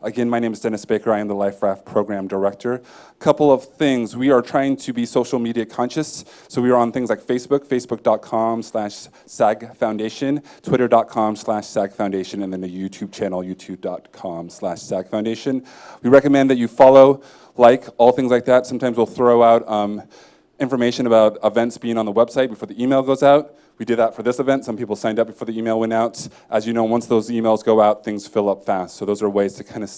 Again, my name is Dennis Baker. I am the Life Raft Program Director. Couple of things. We are trying to be social media conscious, so we are on things like Facebook, facebook.com/SAG Foundation, twitter.com/SAG Foundation, and then the YouTube channel, youtube.com/SAG Foundation. We recommend that you follow, like, all things like that. Sometimes we'll throw out information about events being on the website before the email goes out. We did that for this event. Some people signed up before the email went out. As you know, once those emails go out, things fill up fast. So those are ways to kind of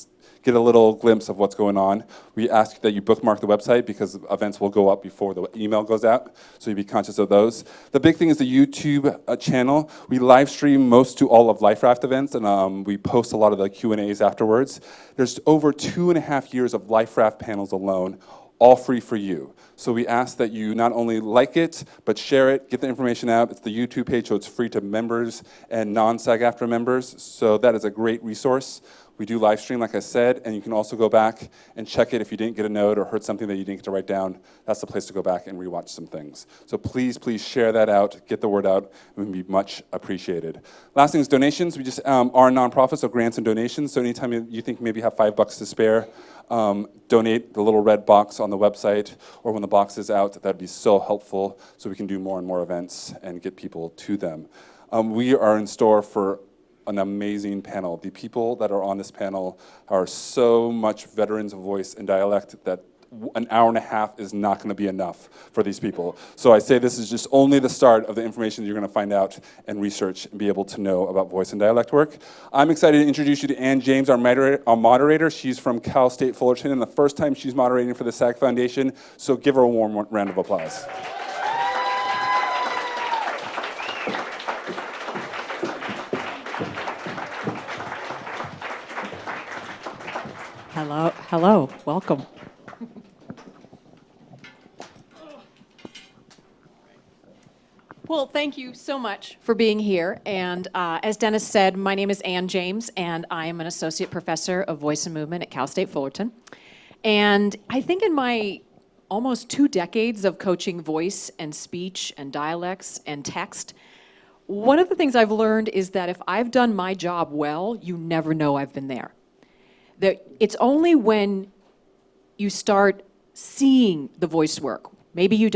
get a little glimpse of what's going on. We ask that you bookmark the website because events will go up before the email goes out, so you be conscious of those. The big thing is the YouTube channel. We live stream most to all of Life Raft events, and we post a lot of the Q&As afterwards. There's over 2.5 years of Life Raft panels alone, all free for you. So we ask that you not only like it, but share it, get the information out. It's the YouTube page, so it's free to members and non-SAG-AFTRA members. So that is a great resource. We do live stream, like I said, and you can also go back and check it if you didn't get a note or heard something that you didn't get to write down. That's the place to go back and rewatch some things. So please, please share that out, get the word out. It would be much appreciated. Last thing is donations. We just are a nonprofit, so grants and donations. So anytime you think maybe you have $5 to spare, donate the little red box on the website, or when the box is out. That'd be so helpful, so we can do more and more events and get people to them. We are in store for an amazing panel. The people that are on this panel are so much veterans of voice and dialect that an hour and a half is not going to be enough for these people. So I say this is just only the start of the information you're going to find out and research and be able to know about voice and dialect work. I'm excited to introduce you to Ann James, our moderator. She's from Cal State Fullerton, and the first time she's moderating for the SAG Foundation, so give her a warm round of applause. Hello, welcome. Well, thank you so much for being here. And as Dennis said, my name is Ann James, and I am an associate professor of voice and movement at Cal State Fullerton. And I think in my almost 2 decades of coaching voice and speech and dialects and text, one of the things I've learned is that if I've done my job well, you never know I've been there. That it's only when you start seeing the voice work. Maybe you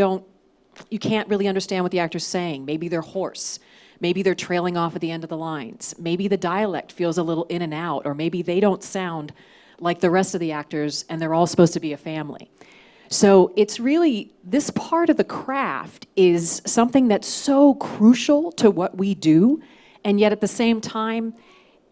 can't really understand what the actor's saying. Maybe they're hoarse. Maybe they're trailing off at the end of the lines. Maybe the dialect feels a little in and out, or maybe they don't sound like the rest of the actors and they're all supposed to be a family. So it's really, this part of the craft is something that's so crucial to what we do, and yet at the same time,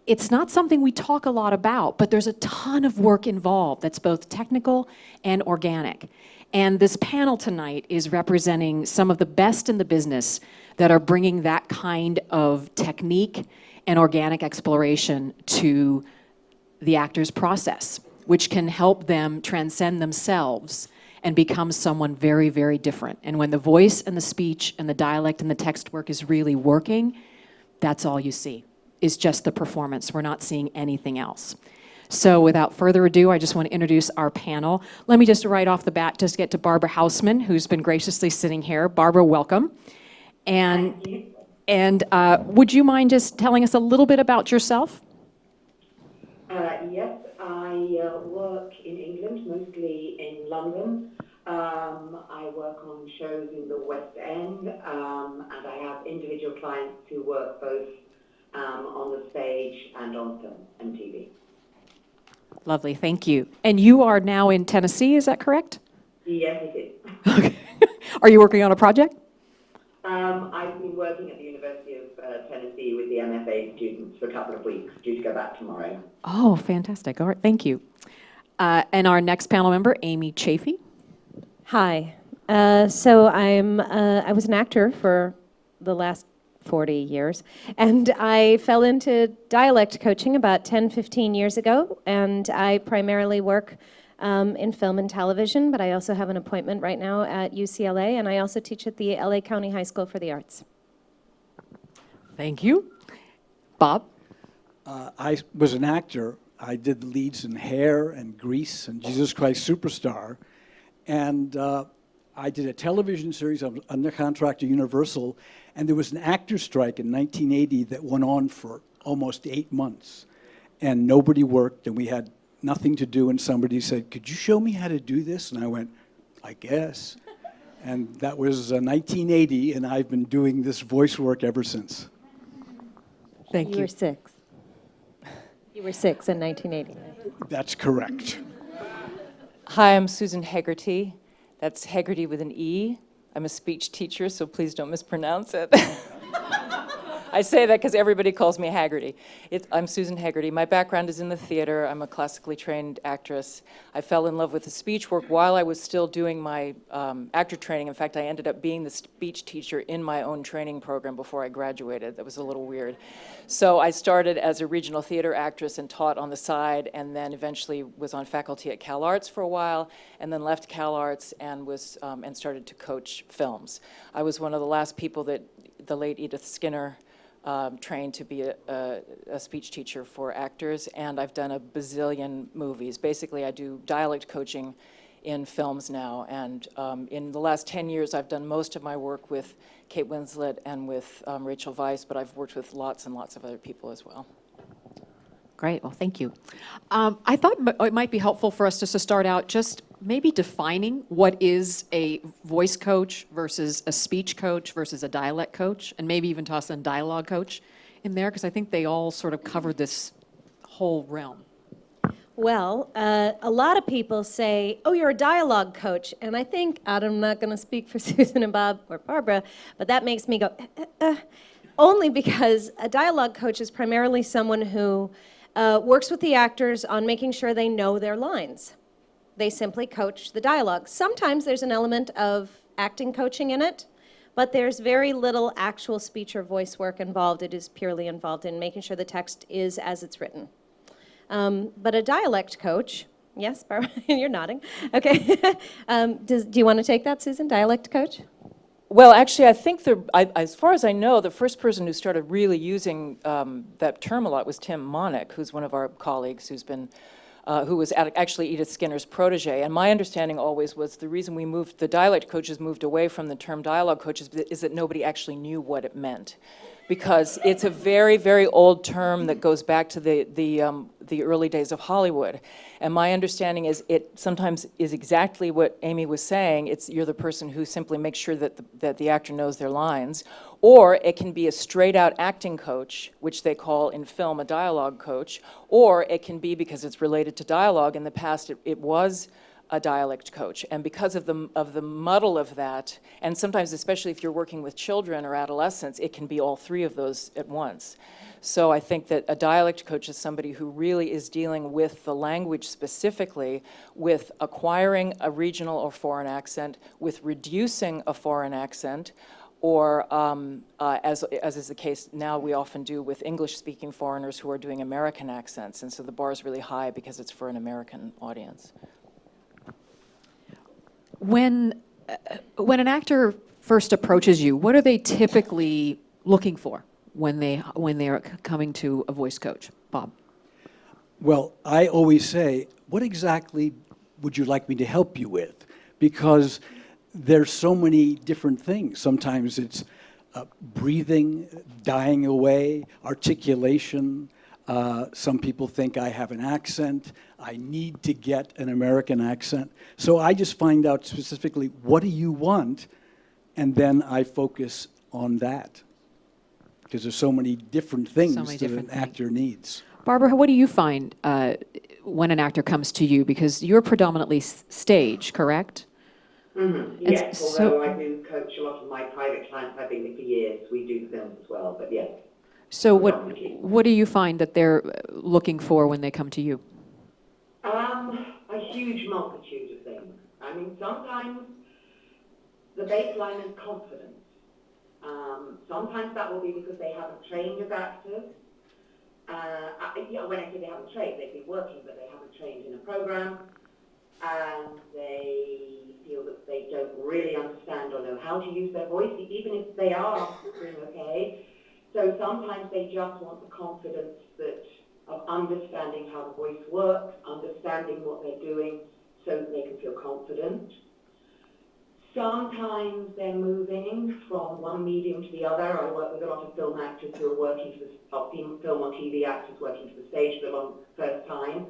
it's not something we talk a lot about, but there's a ton of work involved that's both technical and organic. And this panel tonight is representing some of the best in the business that are bringing that kind of technique and organic exploration to the actor's process, which can help them transcend themselves and become someone very, very different. And when the voice and the speech and the dialect and the text work is really working, that's all you see. Is just the performance. We're not seeing anything else. So without further ado, I just want to introduce our panel. Let me just right off the bat just get to Barbara Houseman, who's been graciously sitting here. Barbara, welcome. And would you mind just telling us a little bit about yourself? Yes, I work in England, mostly in London. I work on shows in the West End, and I have individual clients who work both on the stage and on film and TV. Lovely, thank you. And you are now in Tennessee, is that correct? Yes, it is. Okay. Are you working on a project? I've been working at the University of Tennessee with the MFA students for a couple of weeks, due to go back tomorrow. Oh, fantastic. All right, thank you. And our next panel member, Amy Chaffee. Hi. So I was an actor for the last 40 years, and I fell into dialect coaching about 10, 15 years ago, and I primarily work in film and television, but I also have an appointment right now at UCLA, and I also teach at the LA County High School for the Arts. Thank you. Bob? I was an actor. I did leads in Hair and Grease and Jesus Christ Superstar, and I did a television series. I was under contract to Universal, and there was an actor strike in 1980 that went on for almost 8 months, and nobody worked, and we had nothing to do, and somebody said, "Could you show me how to do this?" And I went, "I guess." And that was 1980, and I've been doing this voice work ever since. Thank You you. were 6. You were 6 in 1980. That's correct. Hi, I'm Susan Hegarty. That's Haggerty with an E. I'm a speech teacher, so please don't mispronounce it. I say that because everybody calls me Haggerty. I'm Susan Hegarty. My background is in the theater. I'm a classically trained actress. I fell in love with the speech work while I was still doing my actor training. In fact, I ended up being the speech teacher in my own training program before I graduated. That was a little weird. So I started as a regional theater actress and taught on the side, and then eventually was on faculty at Cal Arts for a while, and then left Cal Arts and was and started to coach films. I was one of the last people that the late Edith Skinner trained to be a speech teacher for actors, and I've done a bazillion movies. Basically, I do dialect coaching in films now, and in the last 10 years, I've done most of my work with Kate Winslet and with Rachel Weisz, but I've worked with lots and lots of other people as well. Great, well, thank you. I thought it might be helpful for us just to start out just maybe defining what is a voice coach versus a speech coach versus a dialect coach, and maybe even toss in dialogue coach in there, because I think they all sort of cover this whole realm. Well, a lot of people say, "Oh, you're a dialogue coach," and I think, I'm not going to speak for Susan and Bob or Barbara, but that makes me go, only because a dialogue coach is primarily someone who works with the actors on making sure they know their lines. They simply coach the dialogue. Sometimes there's an element of acting coaching in it, but there's very little actual speech or voice work involved. It is purely involved in making sure the text is as it's written. But a dialect coach, yes, Barbara, you're nodding. Okay. Do you want to take that, Susan, dialect coach? Well, actually, I think as far as I know, the first person who started really using that term a lot was Tim Monick, who's one of our colleagues who was actually Edith Skinner's protege. And my understanding always was the reason the dialect coaches moved away from the term dialogue coaches is that nobody actually knew what it meant. Because it's a very, very old term that goes back to the early days of Hollywood. And my understanding is it sometimes is exactly what Amy was saying. You're the person who simply makes sure that the actor knows their lines. Or it can be a straight-out acting coach, which they call in film a dialogue coach. Or it can be, because it's related to dialogue, in the past it was a dialect coach. And because of the muddle of that, and sometimes especially if you're working with children or adolescents, it can be all three of those at once. So I think that a dialect coach is somebody who really is dealing with the language specifically, with acquiring a regional or foreign accent, with reducing a foreign accent, or as is the case now, we often do with English-speaking foreigners who are doing American accents. And so the bar is really high because it's for an American audience. When an actor first approaches you, what are they typically looking for when they are coming to a voice coach? Bob? Well, I always say, what exactly would you like me to help you with? Because there's so many different things. Sometimes it's breathing, dying away, articulation. Some people think I have an accent. I need to get an American accent. So I just find out specifically, what do you want? And then I focus on that. Because there's so many different things that an actor needs. Barbara, what do you find when an actor comes to you? Because you're predominantly stage, correct? Mm-hmm. Yes, although I do coach a lot of my private clients. I've been there for years. We do films as well, but yes. So what do you find that they're looking for when they come to you? A huge multitude of things. I mean, sometimes the baseline is confidence. Sometimes that will be because they haven't trained as actors. When I say they haven't trained, they've been working, but they haven't trained in a program, and they feel that they don't really understand or know how to use their voice, even if they are doing okay. So sometimes they just want the confidence of understanding how the voice works, understanding what they're doing, so that they can feel confident. Sometimes they're moving from one medium to the other. I work with a lot of film actors who are working film or TV actors working to the stage for the first time,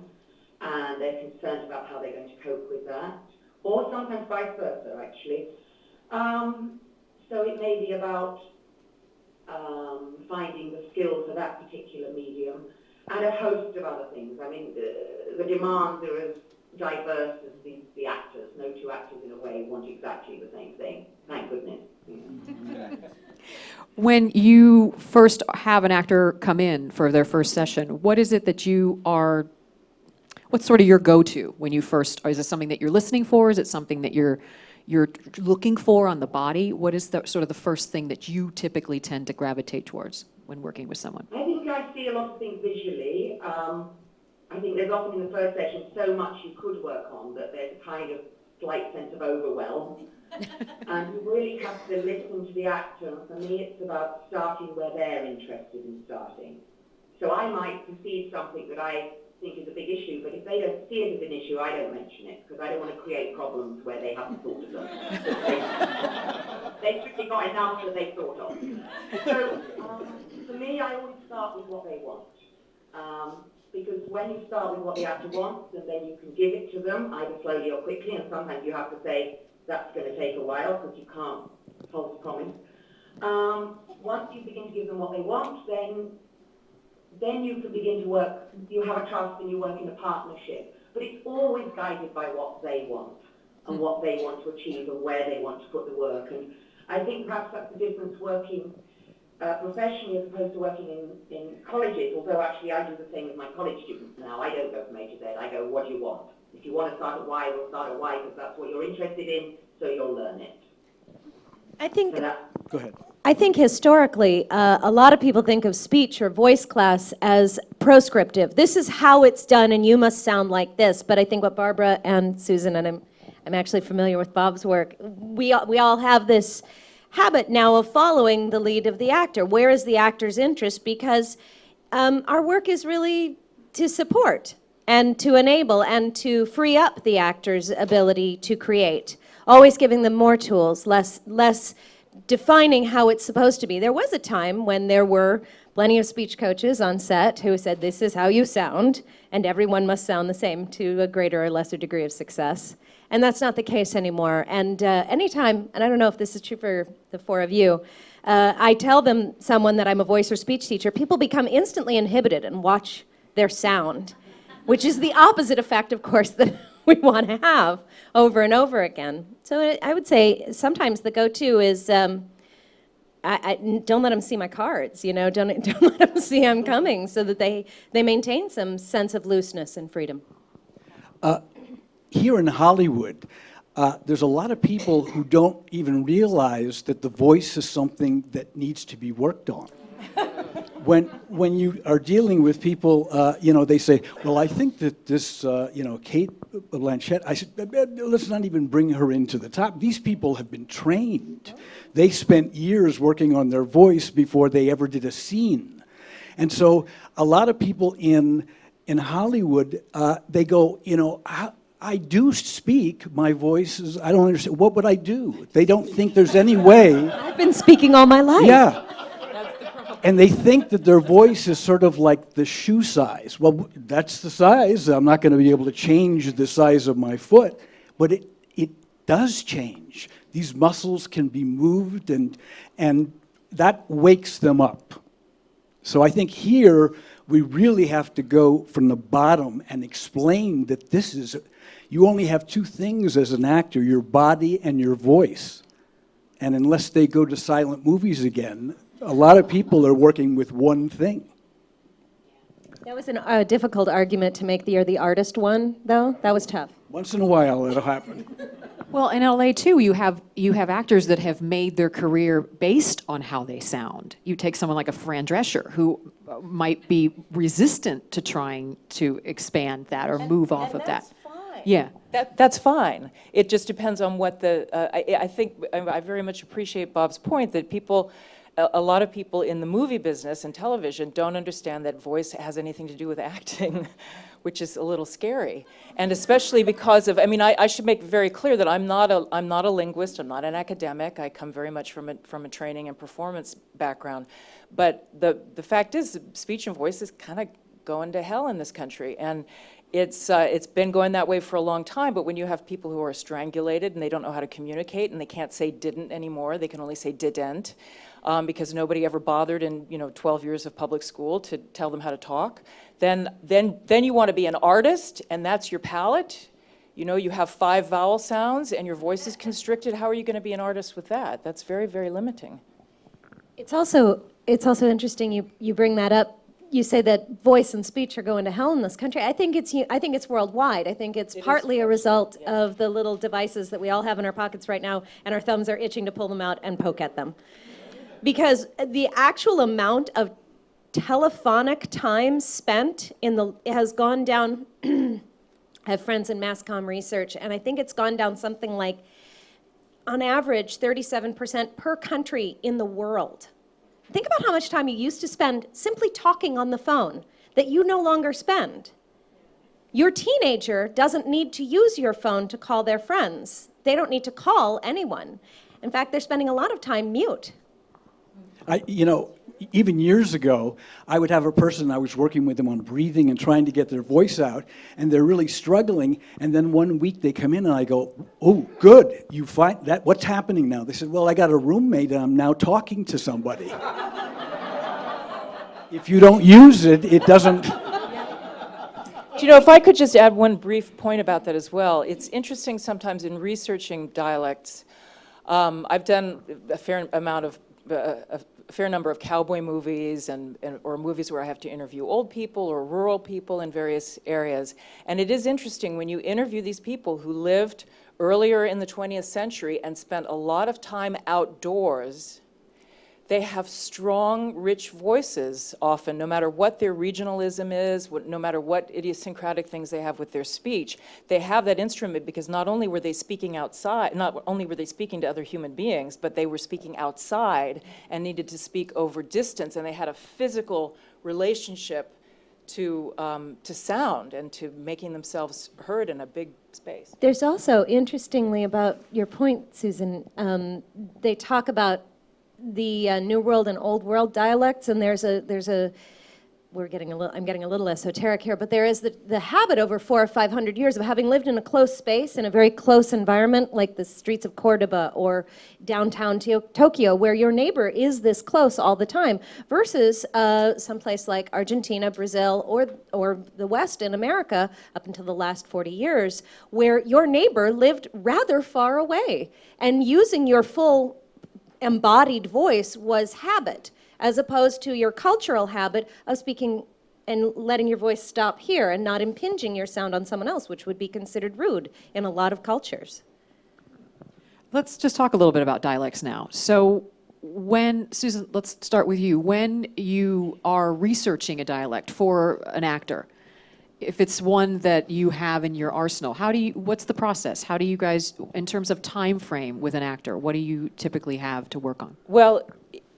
and they're concerned about how they're going to cope with that, or sometimes vice versa, actually. So it may be about finding the skills for that particular medium, and a host of other things. I mean, the demands are as diverse as the actors. No two actors, in a way, want exactly the same thing. Thank goodness. When you first have an actor come in for their first session, what is it that you are, what's sort of your go-to when you first, or is it something that you're listening for? Is it something that you're looking for on the body? What is the sort of the first thing that you typically tend to gravitate towards when working with someone? I think I see a lot of things visually. I think there's often in the first session so much you could work on that there's a kind of slight sense of overwhelm. And you really have to listen to the actor. And for me, it's about starting where they're interested in starting. So I might perceive something that I think is a big issue, but if they don't see it as an issue, I don't mention it, because I don't want to create problems where they haven't thought of them. They've strictly got enough that they've thought of. So for me, I always start with what they want. Because when you start with what the actor wants, and then you can give it to them, either slowly or quickly, and sometimes you have to say, that's going to take a while, because you can't false promise. Once you begin to give them what they want, then you can begin to work. You have a trust and you work in a partnership. But it's always guided by what they want and what they want to achieve and where they want to put the work. And I think perhaps that's the difference working professionally as opposed to working in colleges, although actually I do the same with my college students now. I don't go from A to Z. I go, what do you want? If you want to start at Y, we'll start at Y because that's what you're interested in, so you'll learn it. I think, So Go ahead. I think historically, a lot of people think of speech or voice class as proscriptive. This is how it's done, and you must sound like this. But I think what Barbara and Susan, and I'm actually familiar with Bob's work, we all have this habit now of following the lead of the actor. Where is the actor's interest? Because our work is really to support and to enable and to free up the actor's ability to create. Always giving them more tools, less defining how it's supposed to be. There was a time when there were plenty of speech coaches on set who said, this is how you sound, and everyone must sound the same to a greater or lesser degree of success. And that's not the case anymore. And anytime, and I don't know if this is true for the four of you, I tell someone that I'm a voice or speech teacher, people become instantly inhibited and watch their sound, which is the opposite effect, of course, that we want to have over and over again. So I would say sometimes the go-to is, I don't let them see my cards, don't let them see I'm coming, so that they maintain some sense of looseness and freedom. Here in Hollywood, there's a lot of people who don't even realize that the voice is something that needs to be worked on. When you are dealing with people, they say, well, I think that this, Kate Blanchett, I said, let's not even bring her into the top. These people have been trained. They spent years working on their voice before they ever did a scene. And so a lot of people in Hollywood, they go, I do speak, my voice is, I don't understand, what would I do? They don't think there's any way. I've been speaking all my life. Yeah. And they think that their voice is sort of like the shoe size. Well, that's the size. I'm not going to be able to change the size of my foot. But it does change. These muscles can be moved, and that wakes them up. So I think here we really have to go from the bottom and explain that you only have two things as an actor, your body and your voice. And unless they go to silent movies again, a lot of people are working with one thing. That was a difficult argument to make the artist one, though. That was tough. Once in a while, that'll happen. Well, in LA too, you have actors that have made their career based on how they sound. You take someone like a Fran Drescher, who might be resistant to trying to expand that or move off of that. Fine. Yeah. That's fine. It just depends on what I think I very much appreciate Bob's point that a lot of people in the movie business and television don't understand that voice has anything to do with acting, which is a little scary. And especially because of, I should make very clear that I'm not a linguist, I'm not an academic, I come very much from a training and performance background. But the fact is, speech and voice is kind of going to hell in this country. And It's been going that way for a long time, but when you have people who are strangulated and they don't know how to communicate and they can't say didn't anymore, they can only say didn't, because nobody ever bothered in 12 years of public school to tell them how to talk, then you want to be an artist, and that's your palette. You have 5 vowel sounds and your voice is constricted. How are you going to be an artist with that? That's very, very limiting. It's also interesting you bring that up. You say that voice and speech are going to hell in this country. I think it's worldwide. I think it's partly a result of the little devices that we all have in our pockets right now, and our thumbs are itching to pull them out and poke at them. Because the actual amount of telephonic time spent has gone down. I have friends in mass comm research, and I think it's gone down something like, on average, 37% per country in the world. Think about how much time you used to spend simply talking on the phone that you no longer spend. Your teenager doesn't need to use your phone to call their friends. They don't need to call anyone. In fact, they're spending a lot of time mute. Even years ago, I would have a person, I was working with them on breathing and trying to get their voice out, and they're really struggling, and then one week they come in and I go, oh, good, you find that, what's happening now? They said, well, I got a roommate and I'm now talking to somebody. If you don't use it, it doesn't... If I could just add one brief point about that as well. It's interesting sometimes in researching dialects. I've done a fair number of cowboy movies or movies where I have to interview old people or rural people in various areas. And it is interesting when you interview these people who lived earlier in the 20th century and spent a lot of time outdoors. They have strong, rich voices often, no matter what their regionalism is, no matter what idiosyncratic things they have with their speech. They have that instrument because not only were they speaking outside, not only were they speaking to other human beings, but they were speaking outside and needed to speak over distance, and they had a physical relationship to sound and to making themselves heard in a big space. There's also, interestingly, about your point, Susan, they talk about the New World and Old World dialects, and I'm getting a little esoteric here, but there is the habit over 400 or 500 years of having lived in a close space, in a very close environment, like the streets of Cordoba or downtown Tokyo, where your neighbor is this close all the time, versus someplace like Argentina, Brazil, or the West in America, up until the last 40 years, where your neighbor lived rather far away, and using your full embodied voice was habit, as opposed to your cultural habit of speaking and letting your voice stop here and not impinging your sound on someone else, which would be considered rude in a lot of cultures. Let's just talk a little bit about dialects now. So Susan, let's start with you. When you are researching a dialect for an actor, if it's one that you have in your arsenal, what's the process? How do you guys, in terms of time frame with an actor, what do you typically have to work on? Well,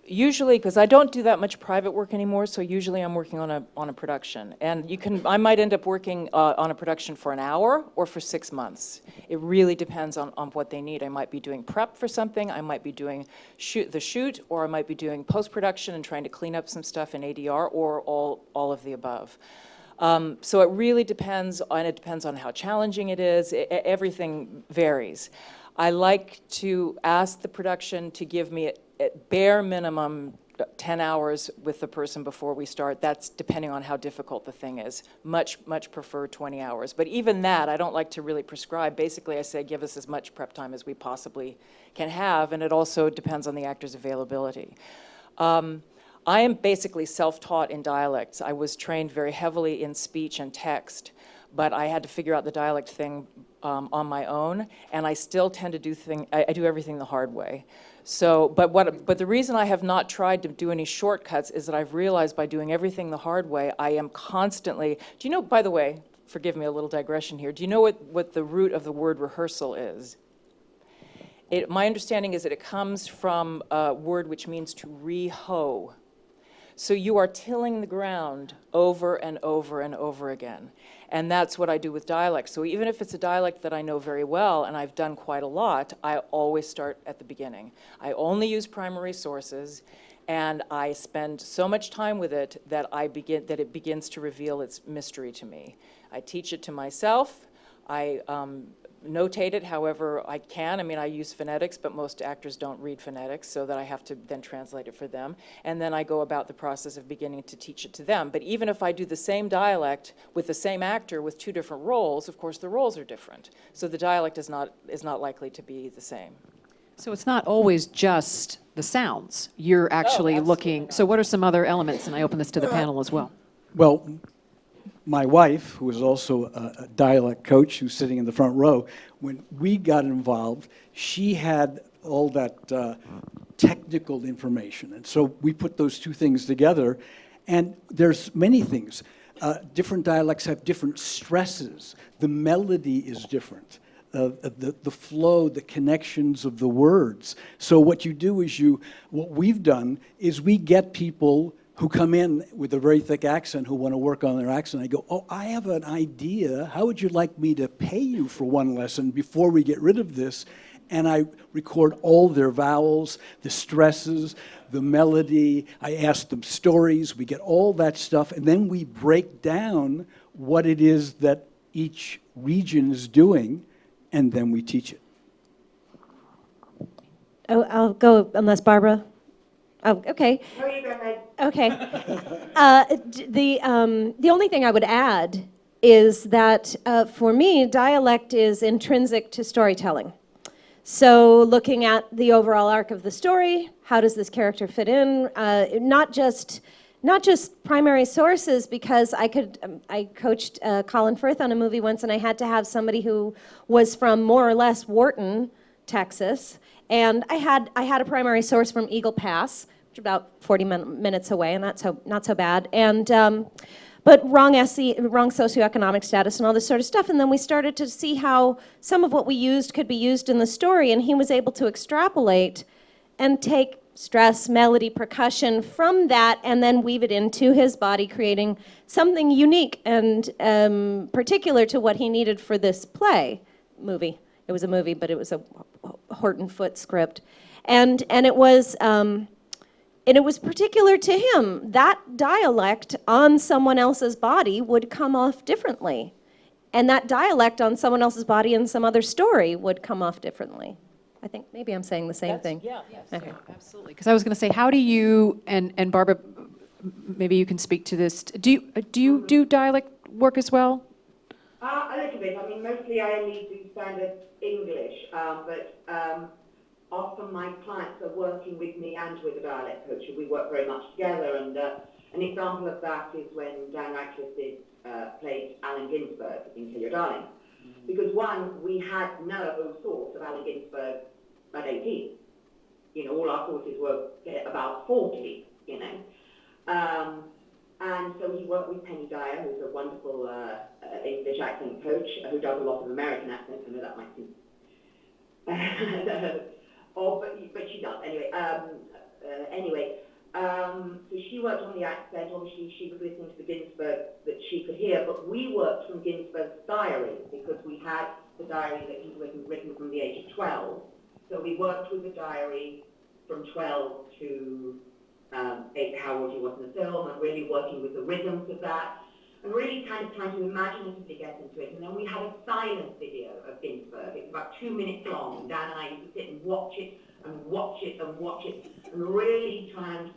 usually, because I don't do that much private work anymore, so usually I'm working on a production. And I might end up working on a production for an hour or for 6 months. It really depends on what they need. I might be doing prep for something, I might be doing the shoot, or I might be doing post-production and trying to clean up some stuff in ADR, or all of the above. So it really depends, and it depends on how challenging it is. Everything varies. I like to ask the production to give me at bare minimum 10 hours with the person before we start. That's depending on how difficult the thing is. Much prefer 20 hours. But even that, I don't like to really prescribe. Basically, I say give us as much prep time as we possibly can have, and it also depends on the actor's availability. I am basically self-taught in dialects. I was trained very heavily in speech and text, but I had to figure out the dialect thing on my own, and I still tend to I do everything the hard way. So, but the reason I have not tried to do any shortcuts is that I've realized by doing everything the hard way, I am constantly, do you know, by the way, forgive me a little digression here, do you know what the root of the word rehearsal is? My understanding is that it comes from a word which means to reho. So you are tilling the ground over and over and over again. And that's what I do with dialect. So even if it's a dialect that I know very well and I've done quite a lot, I always start at the beginning. I only use primary sources, and I spend so much time with it that it begins to reveal its mystery to me. I teach it to myself. I notate it however I can. I mean, I use phonetics, but most actors don't read phonetics, so that I have to then translate it for them. And then I go about the process of beginning to teach it to them. But even if I do the same dialect with the same actor with 2 different roles, of course the roles are different. So the dialect is not likely to be the same. So it's not always just the sounds. You're actually absolutely looking. not. So what are some other elements? And I open this to the panel as well. Well, my wife, who is also a dialect coach, who's sitting in the front row, when we got involved, she had all that technical information. And so we put those 2 things together. And there's many things. Different dialects have different stresses. The melody is different. The flow, the connections of the words. So what you do is what we've done is we get people who come in with a very thick accent who want to work on their accent. I go, oh, I have an idea. How would you like me to pay you for 1 lesson before we get rid of this? And I record all their vowels, the stresses, the melody. I ask them stories. We get all that stuff. And then we break down what it is that each region is doing, and then we teach it. Oh, I'll go unless Barbara. Oh, okay. No, you go ahead. Okay. The only thing I would add is that for me, dialect is intrinsic to storytelling. So looking at the overall arc of the story, how does this character fit in? Not just primary sources, because I coached Colin Firth on a movie once, and I had to have somebody who was from more or less Wharton, Texas, and I had a primary source from Eagle Pass, which is about 40 minutes away, and not so bad. And but wrong socioeconomic status and all this sort of stuff. And then we started to see how some of what we used could be used in the story, and he was able to extrapolate and take stress, melody, percussion from that, and then weave it into his body, creating something unique and particular to what he needed for this movie. It was a movie, but it was a Horton Foote script, and it was particular to him. That dialect on someone else's body would come off differently, and that dialect on someone else's body in some other story would come off differently. I think maybe I'm saying the same thing. Yeah, yes. Okay. Absolutely. Because I was going to say, how do you, and Barbara, maybe you can speak to this. Do you do dialect work as well? A little bit. I mean, mostly I only do standard English, but often my clients are working with me and with a dialect coach, and we work very much together. And an example of that is when Dan Radcliffe played Allen Ginsberg in Kill Your Darling. Because one, we had no source of Allen Ginsberg at 18. You know, all our sources were about 40, you know. And so he worked with Penny Dyer, who's a wonderful English accent coach who does a lot of American accents. I know that might seem... but she does. So she worked on the accent. Obviously, she was listening to the Ginsberg that she could hear, but we worked from Ginsberg's diary because we had the diary that he'd written from the age of 12. So we worked with the diary from 12 to how old he was in the film, and really working with the rhythms of that, and really kind of trying to imaginatively get into it. And then we had a silent video of Ginsberg. It's about 2 minutes long, and Dan and I used to sit and watch it, and watch it, and watch it, and really try and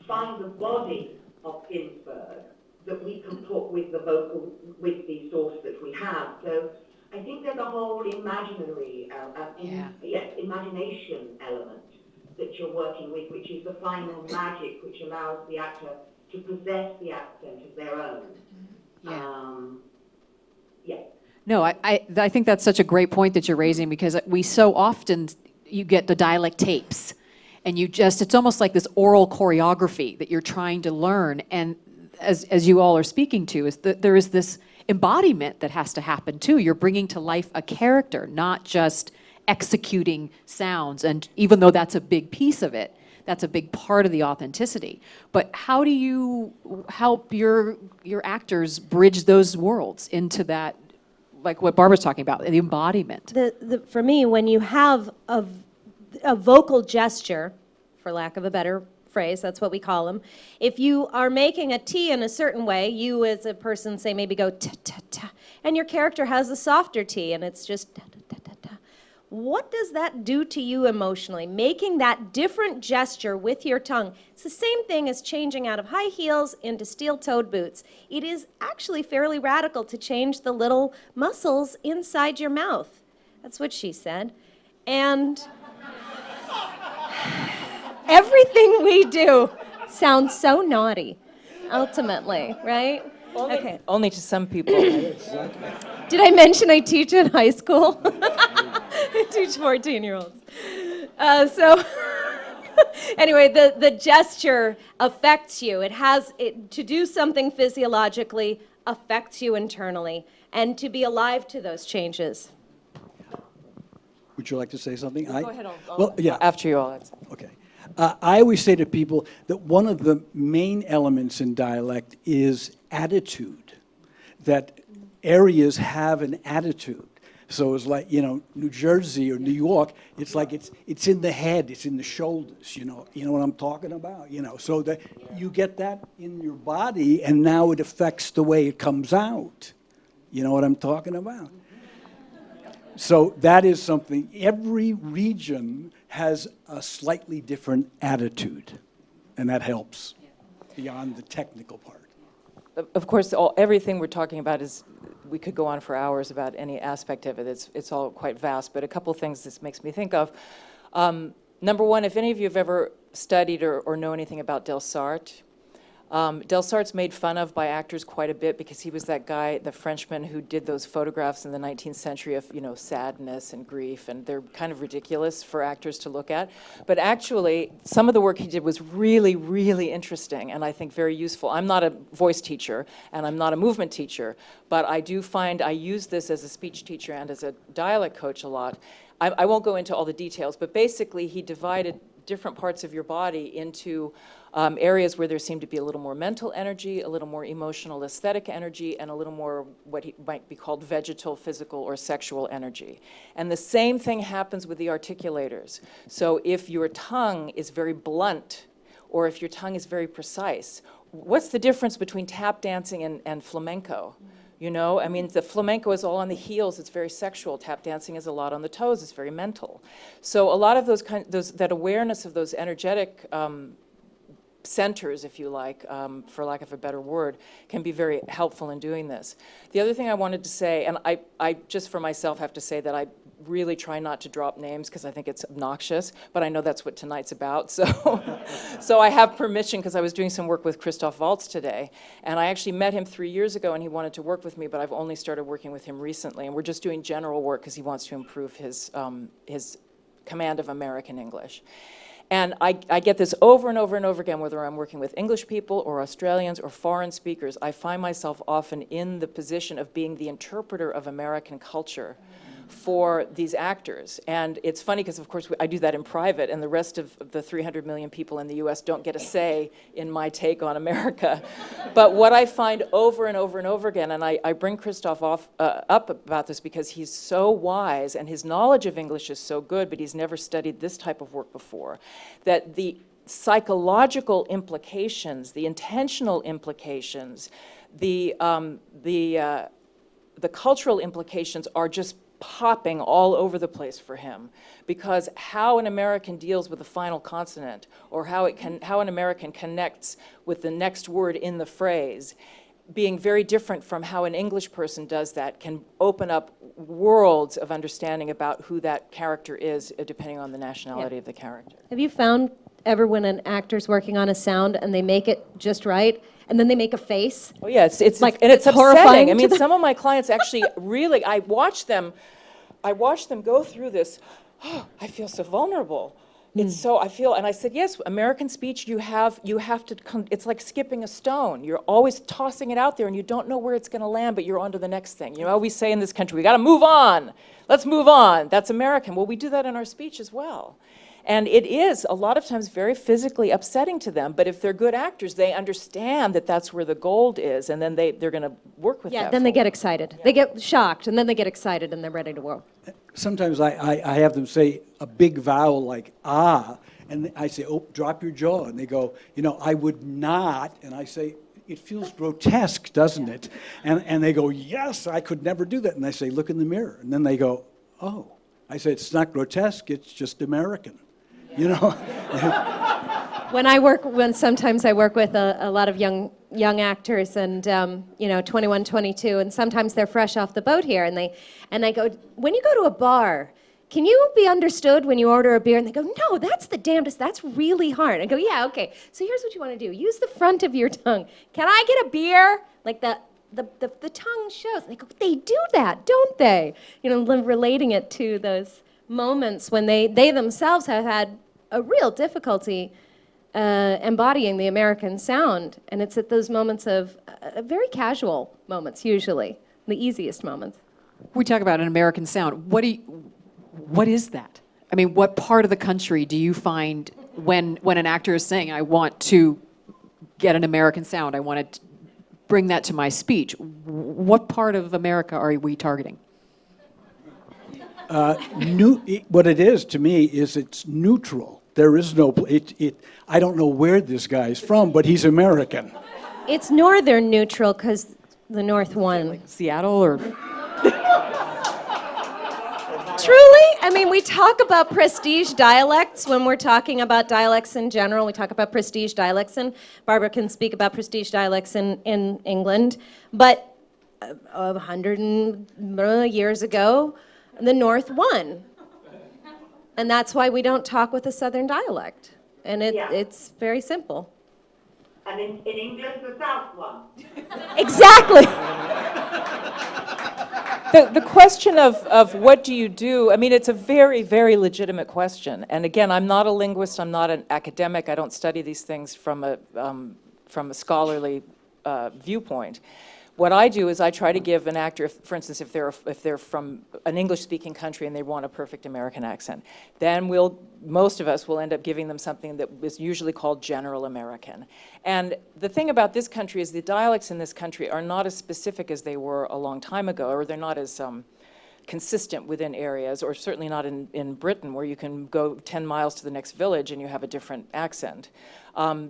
find the body of Ginsberg that we can put with the vocal, with the source that we have. So I think there's a whole imaginary, imagination element that you're working with, which is the final magic which allows the actor to possess the accent of their own. No, I think that's such a great point that you're raising, because we so often, you get the dialect tapes, and it's almost like this oral choreography that you're trying to learn. And as you all are speaking to, is that there is this embodiment that has to happen too. You're bringing to life a character, not just executing sounds. And even though that's a big piece of it, that's a big part of the authenticity. But how do you help your actors bridge those worlds into that, like what Barbara's talking about, the embodiment? For me, when you have a vocal gesture, for lack of a better phrase, that's what we call them. If you are making a T in a certain way, you as a person say maybe go ta ta ta, and your character has a softer T, and it's just ta ta ta ta ta. What does that do to you emotionally? Making that different gesture with your tongue. It's the same thing as changing out of high heels into steel-toed boots. It is actually fairly radical to change the little muscles inside your mouth. That's what she said. And everything we do sounds so naughty, ultimately, right? Only to some people. Did I mention I teach in high school? I teach 14-year-olds. Anyway, the gesture affects you. To do something physiologically affects you internally, and to be alive to those changes. Would you like to say something? Go ahead, Well, yeah. after you all. Okay. I always say to people that one of the main elements in dialect is attitude, that areas have an attitude. So it's like, New Jersey or New York, it's like it's in the head, it's in the shoulders, you know what I'm talking about, so that you get that in your body and now it affects the way it comes out. You know what I'm talking about? So that is something, every region has a slightly different attitude, and that helps beyond the technical part. Of course, everything we're talking about we could go on for hours about any aspect of it. It's all quite vast, but a couple things this makes me think of. Number one, if any of you have ever studied or know anything about Delsarte, Delsarte's made fun of by actors quite a bit because he was that guy, the Frenchman, who did those photographs in the 19th century of, sadness and grief, and they're kind of ridiculous for actors to look at. But actually, some of the work he did was really, really interesting, and I think very useful. I'm not a voice teacher, and I'm not a movement teacher, but I do find I use this as a speech teacher and as a dialect coach a lot. I won't go into all the details, but basically he divided different parts of your body into areas where there seemed to be a little more mental energy, a little more emotional aesthetic energy, and a little more what might be called vegetal, physical, or sexual energy. And the same thing happens with the articulators. So if your tongue is very blunt, or if your tongue is very precise, what's the difference between tap dancing and flamenco? The flamenco is all on the heels, it's very sexual. Tap dancing is a lot on the toes, it's very mental. So a lot of that awareness of those energetic centers, if you like, for lack of a better word, can be very helpful in doing this. The other thing I wanted to say, and I just for myself have to say that I really try not to drop names because I think it's obnoxious, but I know that's what tonight's about. So I have permission because I was doing some work with Christoph Waltz today, and I actually met him 3 years ago and he wanted to work with me, but I've only started working with him recently, and we're just doing general work because he wants to improve his command of American English. And I get this over and over and over again, whether I'm working with English people or Australians or foreign speakers, I find myself often in the position of being the interpreter of American culture for these actors. And it's funny because, of course, I do that in private, and the rest of the 300 million people in the US don't get a say in my take on America. But what I find over and over and over again, and I bring Christoph up about this because he's so wise and his knowledge of English is so good, but he's never studied this type of work before, that the psychological implications, the intentional implications, the cultural implications are just popping all over the place for him, because how an American deals with the final consonant, or how an American connects with the next word in the phrase, being very different from how an English person does that, can open up worlds of understanding about who that character is, depending on the nationality of the character. Have you found ever when an actor's working on a sound and they make it just right, and then they make a face? Oh yeah, it's like, and it's horrifying. upsetting. I mean, some of my clients actually really, I watch them go through this. Oh, I feel so vulnerable. It's so, and I said, yes, American speech, you have to, it's like skipping a stone. You're always tossing it out there and you don't know where it's gonna land, but you're on to the next thing. We say in this country, we gotta move on. Let's move on. That's American. Well, we do that in our speech as well. And it is a lot of times very physically upsetting to them, but if they're good actors, they understand that that's where the gold is, and then they're going to work with that. Yeah, then they get forward. excited. They get shocked, and then they get excited, and they're ready to work. Sometimes I have them say a big vowel like ah, and I say, oh, drop your jaw. And they go, I would not. And I say, it feels grotesque, doesn't it? And they go, yes, I could never do that. And I say, look in the mirror. And then they go, oh. I say, it's not grotesque, it's just American. When sometimes I work with a lot of young actors and 21, 22, and sometimes they're fresh off the boat here, and I go, when you go to a bar, can you be understood when you order a beer? And they go, no, that's the damnedest, that's really hard. I go, yeah, okay, so here's what you want to do. Use the front of your tongue. Can I get a beer? Like the tongue shows. And they go, they do that, don't they? Relating it to those moments when they themselves have had a real difficulty embodying the American sound. And it's at those moments of very casual moments, usually, the easiest moments. We talk about an American sound. What is that? I mean, what part of the country do you find when an actor is saying, I want to get an American sound, I want to bring that to my speech? What part of America are we targeting? What it is to me is it's neutral. There is no, I don't know where this guy's from, but he's American. It's northern neutral because the North won. Seattle or? Truly, I mean, we talk about prestige dialects when we're talking about dialects in general. We talk about prestige dialects, and Barbara can speak about prestige dialects in England. But 100 years ago, the North won. And that's why we don't talk with a Southern dialect. And it's very simple. And in English, the South won. Exactly. The question of what do you do, I mean, it's a very, very legitimate question. And again, I'm not a linguist, I'm not an academic, I don't study these things from a scholarly viewpoint. What I do is I try to give an actor, for instance, if they're from an English-speaking country and they want a perfect American accent, then most of us will end up giving them something that is usually called general American. And the thing about this country is the dialects in this country are not as specific as they were a long time ago, or they're not as consistent within areas, or certainly not in Britain, where you can go 10 miles to the next village and you have a different accent.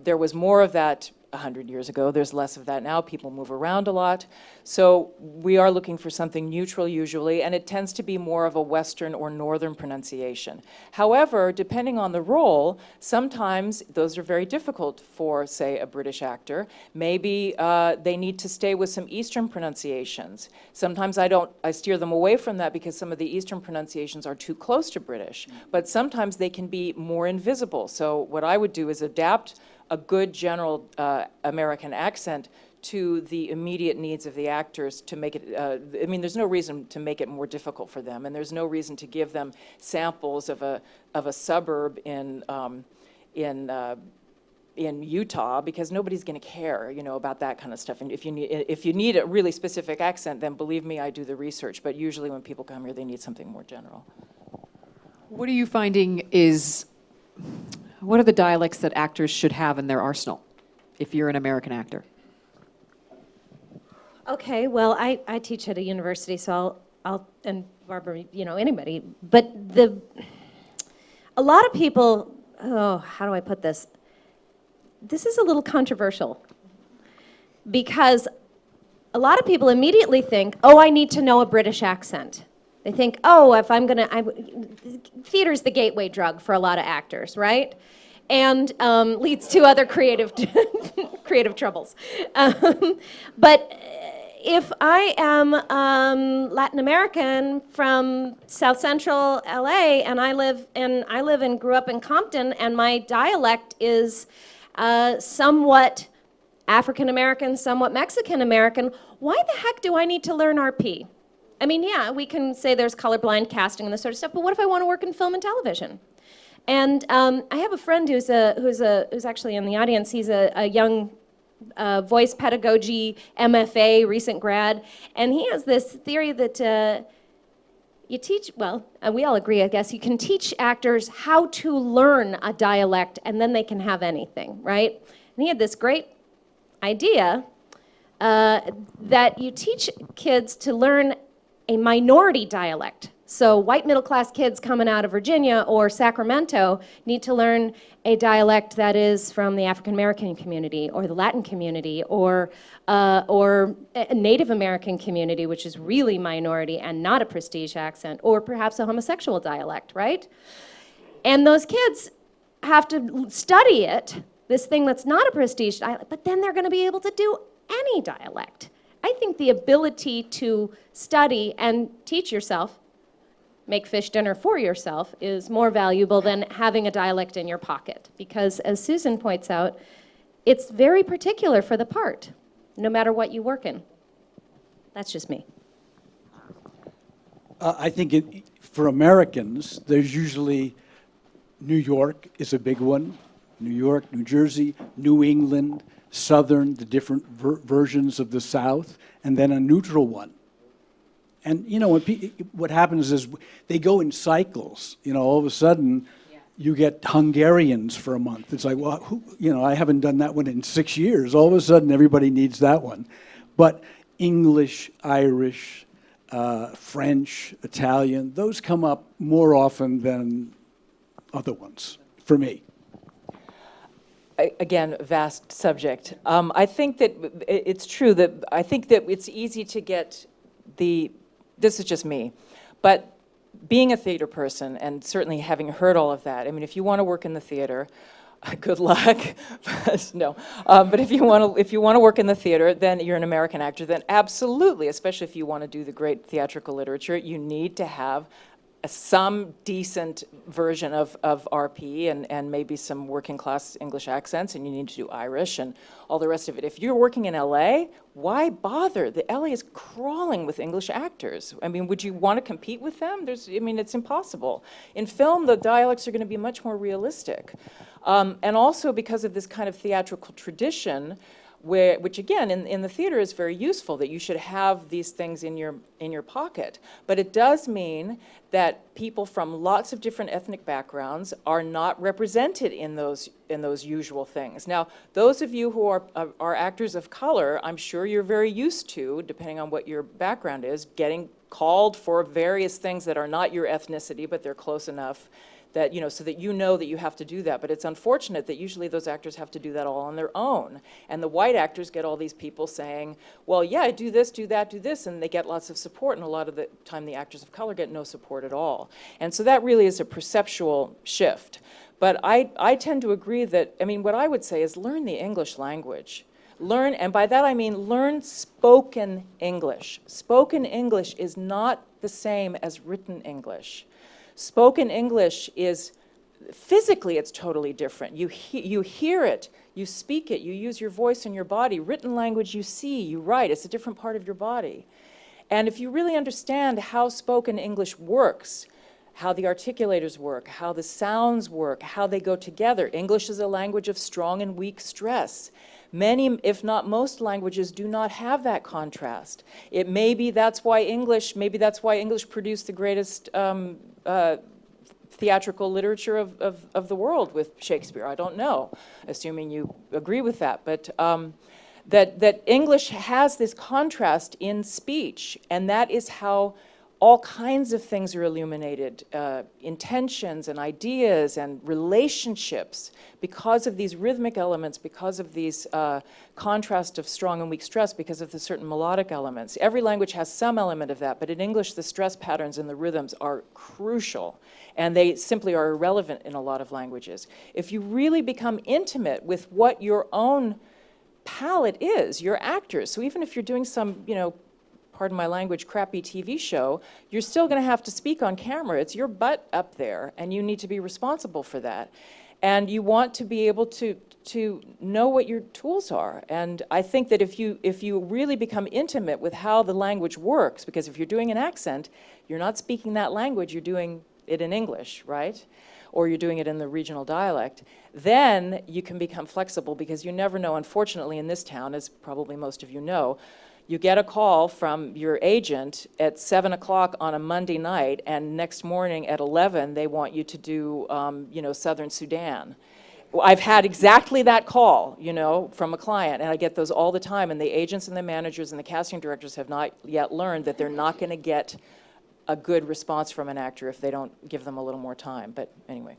There was more of that 100 years ago. There's less of that now. People move around a lot. So we are looking for something neutral usually, and it tends to be more of a Western or Northern pronunciation. However, depending on the role, sometimes those are very difficult for, say, a British actor. Maybe they need to stay with some Eastern pronunciations. Sometimes I steer them away from that because some of the Eastern pronunciations are too close to British, but sometimes they can be more invisible. So what I would do is adapt a good general American accent to the immediate needs of the actors to make it, I mean, there's no reason to make it more difficult for them, and there's no reason to give them samples of a suburb in Utah, because nobody's going to care, about that kind of stuff. And if you need a really specific accent, then believe me, I do the research. But usually when people come here, they need something more general. What are you finding what are the dialects that actors should have in their arsenal if you're an American actor? Okay, well, I teach at a university, so I'll and Barbara, anybody, but a lot of people, how do I put this? This is a little controversial, because a lot of people immediately think, I need to know a British accent. They think, if I'm theater's the gateway drug for a lot of actors, right? And leads to other creative troubles. But if I am Latin American from South Central LA, and I live and grew up in Compton, and my dialect is somewhat African American, somewhat Mexican American, why the heck do I need to learn RP? I mean, yeah, we can say there's colorblind casting and this sort of stuff, but what if I want to work in film and television? And I have a friend who's actually in the audience. He's a young voice pedagogy MFA, recent grad, and he has this theory that you teach, well, we all agree, I guess, you can teach actors how to learn a dialect and then they can have anything, right? And he had this great idea that you teach kids to learn a minority dialect. So white middle-class kids coming out of Virginia or Sacramento need to learn a dialect that is from the African American community or the Latin community or a Native American community, which is really minority and not a prestige accent, or perhaps a homosexual dialect, right? And those kids have to study it, this thing that's not a prestige dialect, but then they're going to be able to do any dialect. I think the ability to study and teach yourself, make fish dinner for yourself, is more valuable than having a dialect in your pocket. Because as Susan points out, it's very particular for the part, no matter what you work in. That's just me. I think for Americans, there's usually New York is a big one. New York, New Jersey, New England, Southern, the different versions of the South, and then a neutral one. And, you know, what happens is they go in cycles. You know, all of a sudden, you get Hungarians for a month. It's like, well, I haven't done that one in 6 years. All of a sudden, everybody needs that one. But English, Irish, French, Italian, those come up more often than other ones, for me. Again, vast subject. I think that it's true that I think that it's easy to get this is just me, but being a theater person and certainly having heard all of that, I mean, if you want to work in the theater, good luck. No, but if you want to work in the theater, then you're an American actor. Then absolutely, especially if you want to do the great theatrical literature, you need to have some decent version of RP and maybe some working class English accents, and you need to do Irish and all the rest of it. If you're working in LA, why bother? The LA is crawling with English actors. I mean, would you want to compete with them? It's impossible. In film, the dialects are going to be much more realistic. And also because of this kind of theatrical tradition, which again in the theater is very useful, that you should have these things in your pocket. But it does mean that people from lots of different ethnic backgrounds are not represented in those usual things. Now, those of you who are actors of color, I'm sure you're very used to, depending on what your background is, getting called for various things that are not your ethnicity, but they're close enough that, so that you know that you have to do that. But it's unfortunate that usually those actors have to do that all on their own. And the white actors get all these people saying, well, yeah, do this, do that, do this, and they get lots of support, and a lot of the time the actors of color get no support at all. And so that really is a perceptual shift. But I tend to agree that, what I would say is learn the English language. Learn, and by that I mean learn spoken English. Spoken English is not the same as written English. Spoken English is, physically it's totally different. You hear it, you speak it, you use your voice and your body. Written language you see, you write, it's a different part of your body. And if you really understand how spoken English works, how the articulators work, how the sounds work, how they go together, English is a language of strong and weak stress. Many, if not most, languages do not have that contrast. Maybe that's why English produced the greatest theatrical literature of the world with Shakespeare. I don't know, assuming you agree with that. But that English has this contrast in speech, and that is how all kinds of things are illuminated, intentions and ideas and relationships, because of these rhythmic elements, because of these contrast of strong and weak stress, because of the certain melodic elements. Every language has some element of that, but in English, the stress patterns and the rhythms are crucial, and they simply are irrelevant in a lot of languages. If you really become intimate with what your own palette is, your actors, so even if you're doing some, pardon my language, crappy TV show, you're still going to have to speak on camera. It's your butt up there, and you need to be responsible for that. And you want to be able to know what your tools are. And I think that if you really become intimate with how the language works, because if you're doing an accent, you're not speaking that language, you're doing it in English, right? Or you're doing it in the regional dialect, then you can become flexible, because you never know, unfortunately in this town, as probably most of you know, You get a call from your agent at 7 o'clock on a Monday night, and next morning at 11, they want you to do, Southern Sudan. Well, I've had exactly that call, from a client, and I get those all the time, and the agents and the managers and the casting directors have not yet learned that they're not going to get a good response from an actor if they don't give them a little more time. But anyway.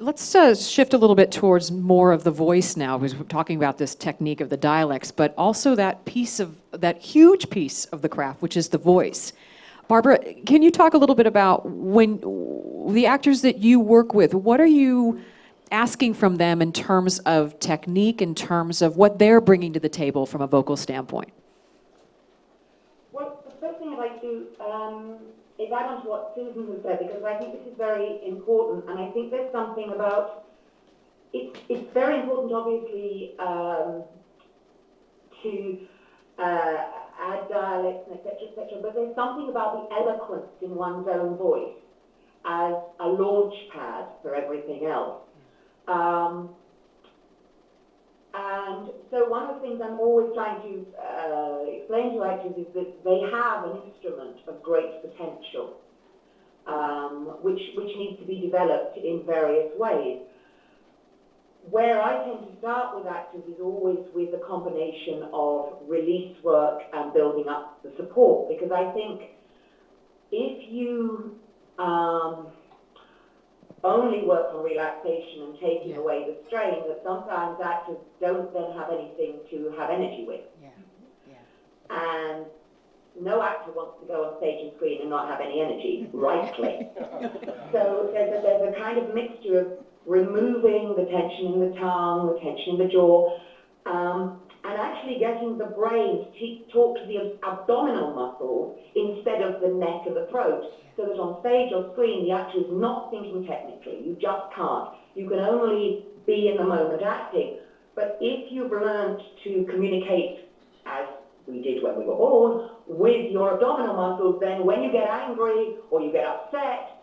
Let's shift a little bit towards more of the voice now, because we're talking about this technique of the dialects, but also that huge piece of the craft, which is the voice. Barbara, can you talk a little bit about when the actors that you work with, what are you asking from them in terms of technique, in terms of what they're bringing to the table from a vocal standpoint? Well, the first thing I'd like to is add on to what Susan has said, because I think this is very important, and I think there's something about, it's very important, obviously, to add dialects, and etc., but there's something about the eloquence in one's own voice as a launch pad for everything else. And so one of the things I'm always trying to explain to actors is that they have an instrument of great potential, which needs to be developed in various ways. Where I tend to start with actors is always with a combination of release work and building up the support, because I think if you only work on relaxation and taking away the strain, that sometimes actors don't then have anything to have energy with. And no actor wants to go on stage and screen and not have any energy, rightly. So there's a kind of mixture of removing the tension in the tongue, the tension in the jaw, and actually getting the brain to talk to the abdominal muscles instead of the neck and the throat, so that on stage or screen the actor is not thinking technically. You just can't. You can only be in the moment acting. But if you've learned to communicate, as we did when we were born, with your abdominal muscles, then when you get angry or you get upset,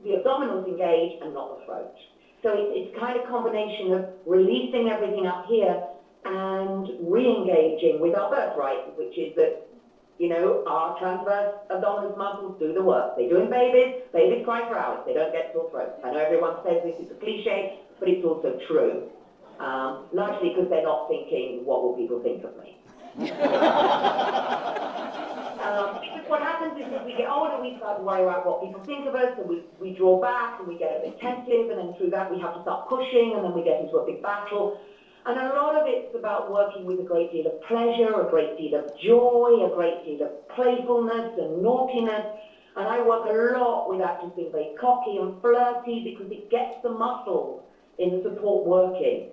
the abdominals engage and not the throat. So it's kind of combination of releasing everything up here and re-engaging with our birthright, which is that, our transverse abdominal muscles do the work. They do in babies. Babies cry for hours. They don't get sore throats. I know everyone says this is a cliche, but it's also true. Largely because they're not thinking, what will people think of me? Because what happens is as we get older, we start to worry about what people think of us, and we draw back, and we get a bit tentative, and then through that we have to start pushing, and then we get into a big battle. And a lot of it's about working with a great deal of pleasure, a great deal of joy, a great deal of playfulness and naughtiness. And I work a lot with actors being very cocky and flirty, because it gets the muscles in the support working.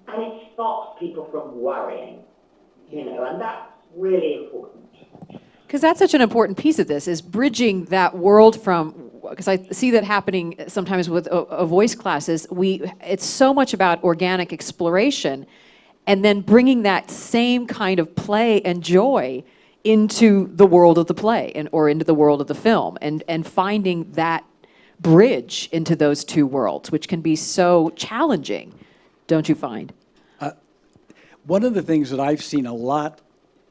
And it stops people from worrying, and that's really important. Because that's such an important piece of this, is bridging that world from, because I see that happening sometimes with a voice classes, it's so much about organic exploration, and then bringing that same kind of play and joy into the world of the play or into the world of the film, and finding that bridge into those two worlds, which can be so challenging, don't you find? One of the things that I've seen a lot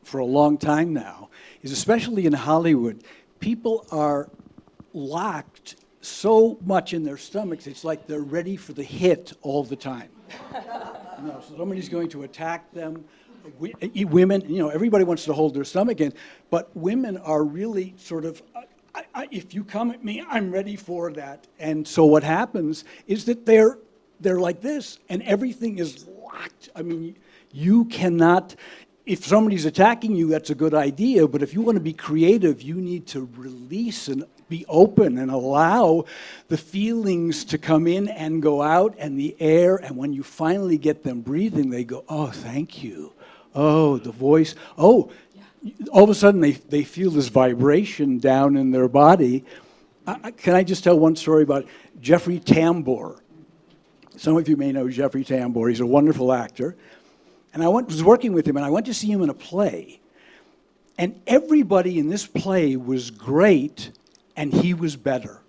for a long time now is, especially in Hollywood, people are locked so much in their stomachs, it's like they're ready for the hit all the time. So somebody's going to attack them. Women, everybody wants to hold their stomach in, but women are really sort of, if you come at me, I'm ready for that. And so what happens is that they're like this, and everything is locked. I mean, you cannot, if somebody's attacking you, that's a good idea, but if you want to be creative, you need to release and be open and allow the feelings to come in and go out, and the air, and when you finally get them breathing, they go, oh, thank you. Oh, the voice. Oh, all of a sudden they feel this vibration down in their body. Can I just tell one story about Jeffrey Tambor? Some of you may know Jeffrey Tambor. He's a wonderful actor. And I was working with him, and I went to see him in a play. And everybody in this play was great, and he was better.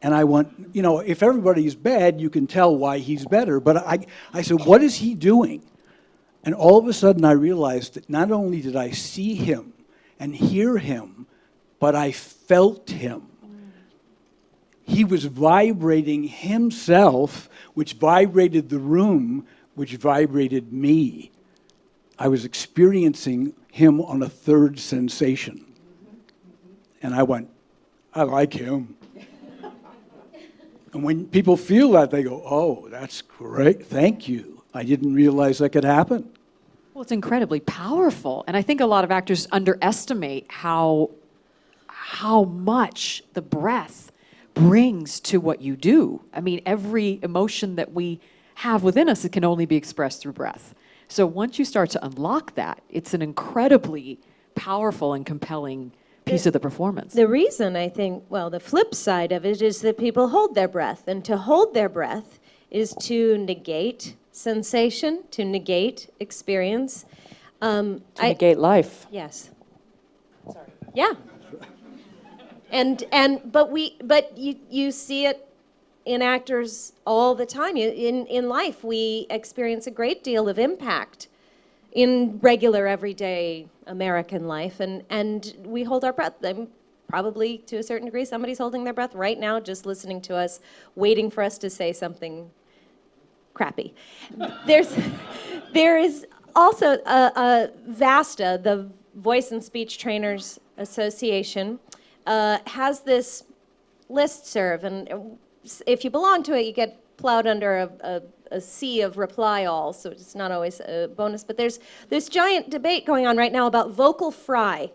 And I went, if everybody's bad, you can tell why he's better. But I said, what is he doing? And all of a sudden I realized that not only did I see him and hear him, but I felt him. He was vibrating himself, which vibrated the room, which vibrated me. I was experiencing him on a third sensation. And I went, I like him. And when people feel that, they go, oh, that's great, thank you. I didn't realize that could happen. Well, it's incredibly powerful. And I think a lot of actors underestimate how much the breath brings to what you do. I mean, every emotion that we have within us, it can only be expressed through breath. So once you start to unlock that, it's an incredibly powerful and compelling piece of the performance. The reason I think, well, the flip side of it is that people hold their breath. And to hold their breath is to negate sensation, to negate experience. To negate life. Yes. Sorry. Yeah. But you see it in actors all the time. In life, we experience a great deal of impact in regular, everyday American life, and we hold our breath. Probably, to a certain degree, somebody's holding their breath right now, just listening to us, waiting for us to say something crappy. There is also VASTA, the Voice and Speech Trainers Association, has this listserv, and if you belong to it, you get plowed under a sea of reply all, so it's not always a bonus. But there's this giant debate going on right now about vocal fry.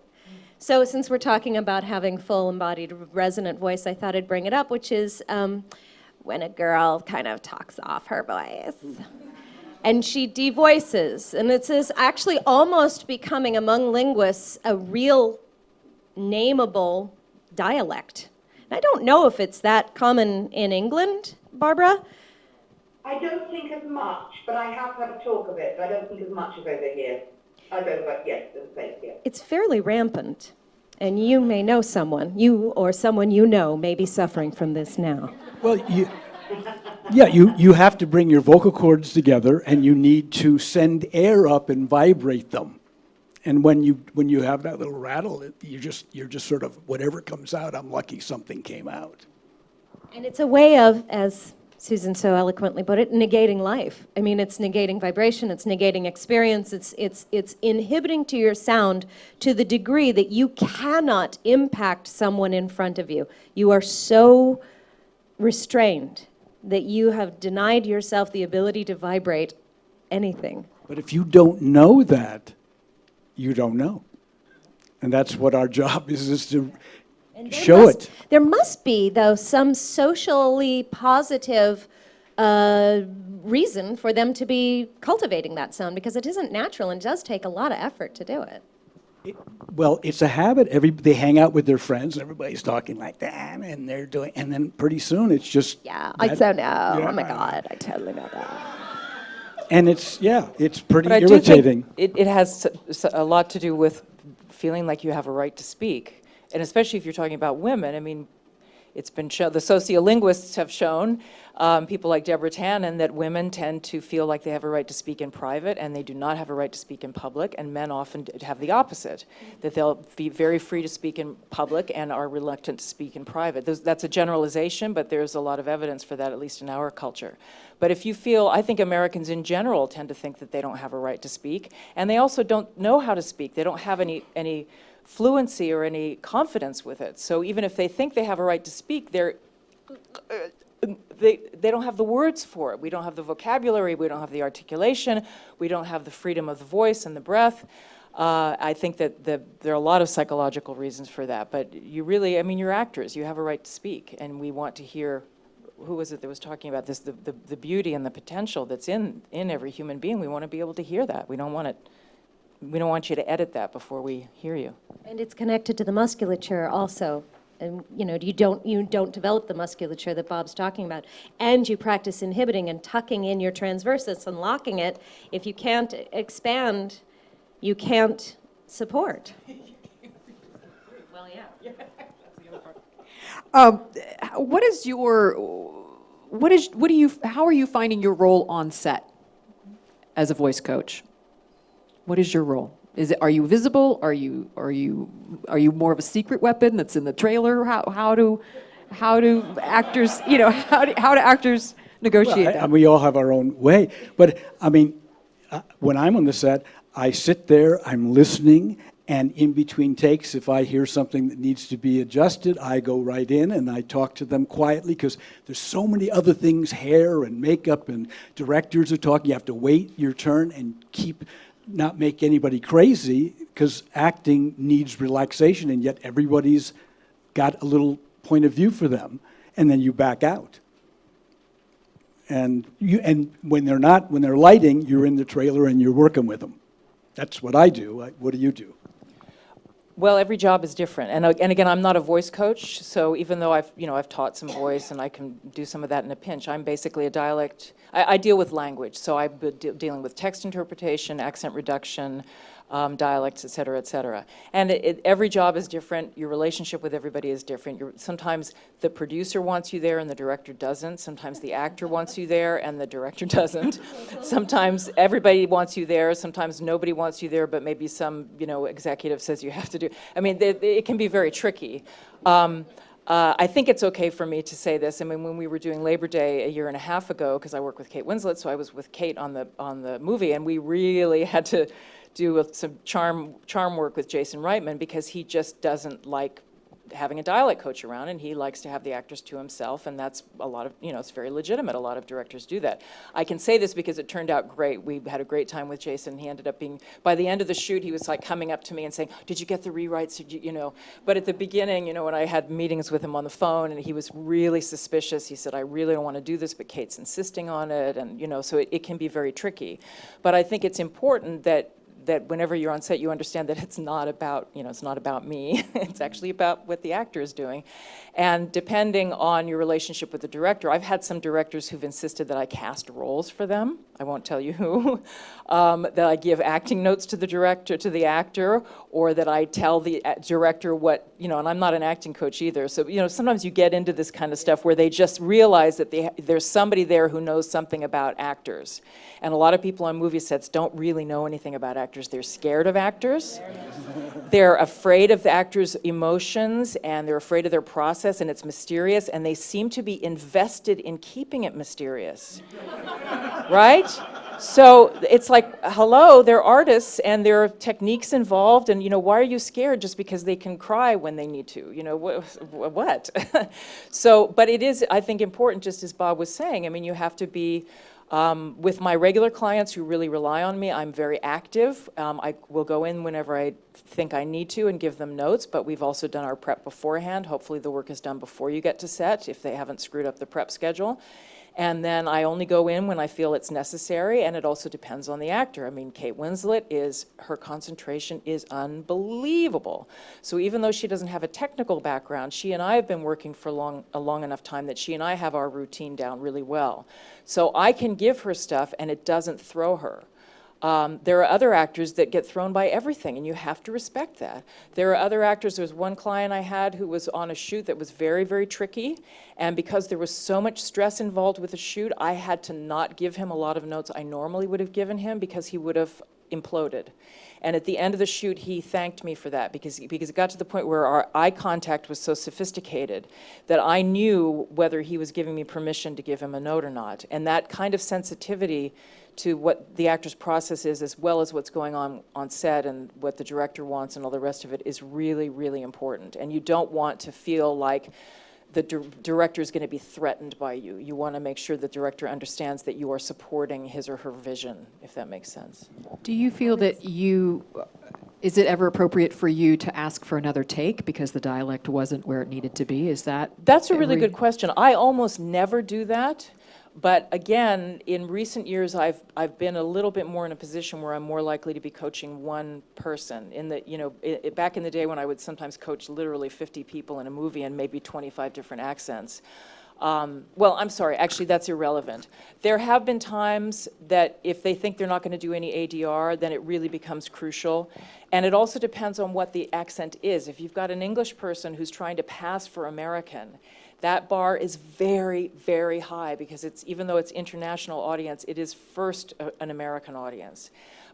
So since we're talking about having full embodied resonant voice, I thought I'd bring it up, which is when a girl kind of talks off her voice and she devoices. And it's this actually almost becoming, among linguists, a real nameable dialect. And I don't know if it's that common in England, Barbara. I don't think as much, but I have had talk of it, but I don't think as much as over here. Yes, in the States, yeah. It's fairly rampant, and you may know someone, you or someone you know may be suffering from this now. Well, you have to bring your vocal cords together, and you need to send air up and vibrate them. And when you have that little rattle, you're just sort of, whatever comes out, I'm lucky something came out. And it's a way of, as Susan so eloquently put it, negating life. I mean, it's negating vibration, it's negating experience, it's inhibiting to your sound to the degree that you cannot impact someone in front of you. You are so restrained that you have denied yourself the ability to vibrate anything. But if you don't know that, you don't know. And that's what our job is to show it. There must be, though, some socially positive reason for them to be cultivating that sound, because it isn't natural and does take a lot of effort to do it. Well, it's a habit. They hang out with their friends, and everybody's talking like that, and they're doing, and then pretty soon it's just. Yeah, I so know. Yeah. Oh my God, I totally know that. And it's pretty But I irritating. do think it has a lot to do with feeling like you have a right to speak. And especially if you're talking about women, I mean, it's been shown, the sociolinguists have shown, people like Deborah Tannen, that women tend to feel like they have a right to speak in private and they do not have a right to speak in public, and men often have the opposite, that they'll be very free to speak in public and are reluctant to speak in private. That's a generalization, but there's a lot of evidence for that, at least in our culture. But if you feel, I think Americans in general tend to think that they don't have a right to speak, and they also don't know how to speak. They don't have any fluency or any confidence with it. So even if they think they have a right to speak, they don't have the words for it. We don't have the vocabulary, we don't have the articulation, we don't have the freedom of the voice and the breath. I think that there are a lot of psychological reasons for that, but you really, I mean, you're actors, you have a right to speak, and we want to hear, who was it that was talking about this, the beauty and the potential that's in every human being. We want to be able to hear that. We don't want you to edit that before we hear you. And it's connected to the musculature also. And you don't develop the musculature that Bob's talking about. And you practice inhibiting and tucking in your transversus and locking it. If you can't expand, you can't support. Well, yeah. How are you finding your role on set as a voice coach? What is your role? Are you visible? Are you more of a secret weapon that's in the trailer? How do actors, how do actors negotiate Well, that? we all have our own way. But I mean, when I'm on the set, I sit there, I'm listening, and in between takes, if I hear something that needs to be adjusted, I go right in and I talk to them quietly, because there's so many other things, hair and makeup, and directors are talking. You have to wait your turn and not make anybody crazy, because acting needs relaxation, and yet everybody's got a little point of view for them, and then you back out. And when they're lighting, you're in the trailer and you're working with them. That's what I do. What do you do? Well, every job is different, and again, I'm not a voice coach, so even though I've taught some voice and I can do some of that in a pinch, I'm basically a dialect. I deal with language, so I'm dealing with text interpretation, accent reduction, dialects, et cetera, et cetera. And every job is different. Your relationship with everybody is different. Sometimes the producer wants you there and the director doesn't. Sometimes the actor wants you there and the director doesn't. Sometimes everybody wants you there. Sometimes nobody wants you there, but maybe some executive says you have to do. I mean, it can be very tricky. I think it's okay for me to say this. I mean, when we were doing Labor Day a year and a half ago, because I work with Kate Winslet, so I was with Kate on the movie, and we really had to do some charm work with Jason Reitman, because he just doesn't like having a dialect coach around, and he likes to have the actors to himself, and that's a lot of, it's very legitimate. A lot of directors do that. I can say this because it turned out great. We had a great time with Jason. He ended up being, by the end of the shoot, he was like coming up to me and saying, did you get the rewrites? Did you, But at the beginning, when I had meetings with him on the phone, and he was really suspicious, he said, I really don't want to do this, but Kate's insisting on it, and, so it can be very tricky. But I think it's important that whenever you're on set, you understand that it's not about, it's not about me. It's actually about what the actor is doing. And depending on your relationship with the director, I've had some directors who've insisted that I cast roles for them. I won't tell you who. That I give acting notes to the actor, or that I tell the director what, and I'm not an acting coach either. So, sometimes you get into this kind of stuff where they just realize that there's somebody there who knows something about actors. And a lot of people on movie sets don't really know anything about actors. They're scared of actors. They're afraid of the actors' emotions, and they're afraid of their process, and it's mysterious, and they seem to be invested in keeping it mysterious. Right? So it's like, hello, they're artists, and there are techniques involved, and, why are you scared just because they can cry when they need to? What? So, but it is, I think, important, just as Bob was saying. I mean, you have to be, with my regular clients who really rely on me, I'm very active. I will go in whenever I think I need to and give them notes, but we've also done our prep beforehand. Hopefully the work is done before you get to set, if they haven't screwed up the prep schedule. And then I only go in when I feel it's necessary, and it also depends on the actor. I mean, Kate Winslet, her concentration is unbelievable. So even though she doesn't have a technical background, she and I have been working for a long enough time that she and I have our routine down really well. So I can give her stuff and it doesn't throw her. There are other actors that get thrown by everything, and you have to respect that. There are other actors. There was one client I had who was on a shoot that was very, very tricky, and because there was so much stress involved with the shoot, I had to not give him a lot of notes I normally would have given him, because he would have imploded. And at the end of the shoot, he thanked me for that, because it got to the point where our eye contact was so sophisticated that I knew whether he was giving me permission to give him a note or not. And that kind of sensitivity to what the actor's process is, as well as what's going on set and what the director wants and all the rest of it, is really, really important. And you don't want to feel like the director is going to be threatened by you. You want to make sure the director understands that you are supporting his or her vision, if that makes sense. Do you feel that is it ever appropriate for you to ask for another take because the dialect wasn't where it needed to be? That's a really good question. I almost never do that. But again, in recent years, I've been a little bit more in a position where I'm more likely to be coaching one person. Back in the day when I would sometimes coach literally 50 people in a movie and maybe 25 different accents, Well, I'm sorry, actually, that's irrelevant. There have been times that if they think they're not going to do any ADR, then it really becomes crucial. And it also depends on what the accent is. If you've got an English person who's trying to pass for American, that bar is very, very high because it's, even though it's international audience, it is first an American audience.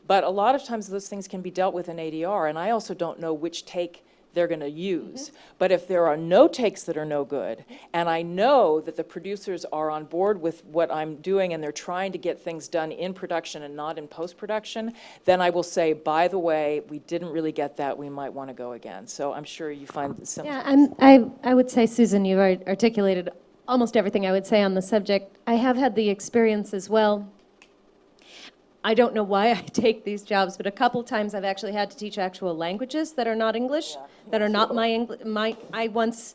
But a lot of times those things can be dealt with in ADR, and I also don't know which take they're going to use. But if there are no takes that are no good, and I know that the producers are on board with what I'm doing and they're trying to get things done in production and not in post-production, then I will say, by the way, we didn't really get that, we might want to go again. So I'm sure you find the similar. Yeah, and I would say, Susan, you've articulated almost everything I would say on the subject. I have had the experience as well. I don't know why I take these jobs, but a couple times I've actually had to teach actual languages that are not English, that are not my English. I once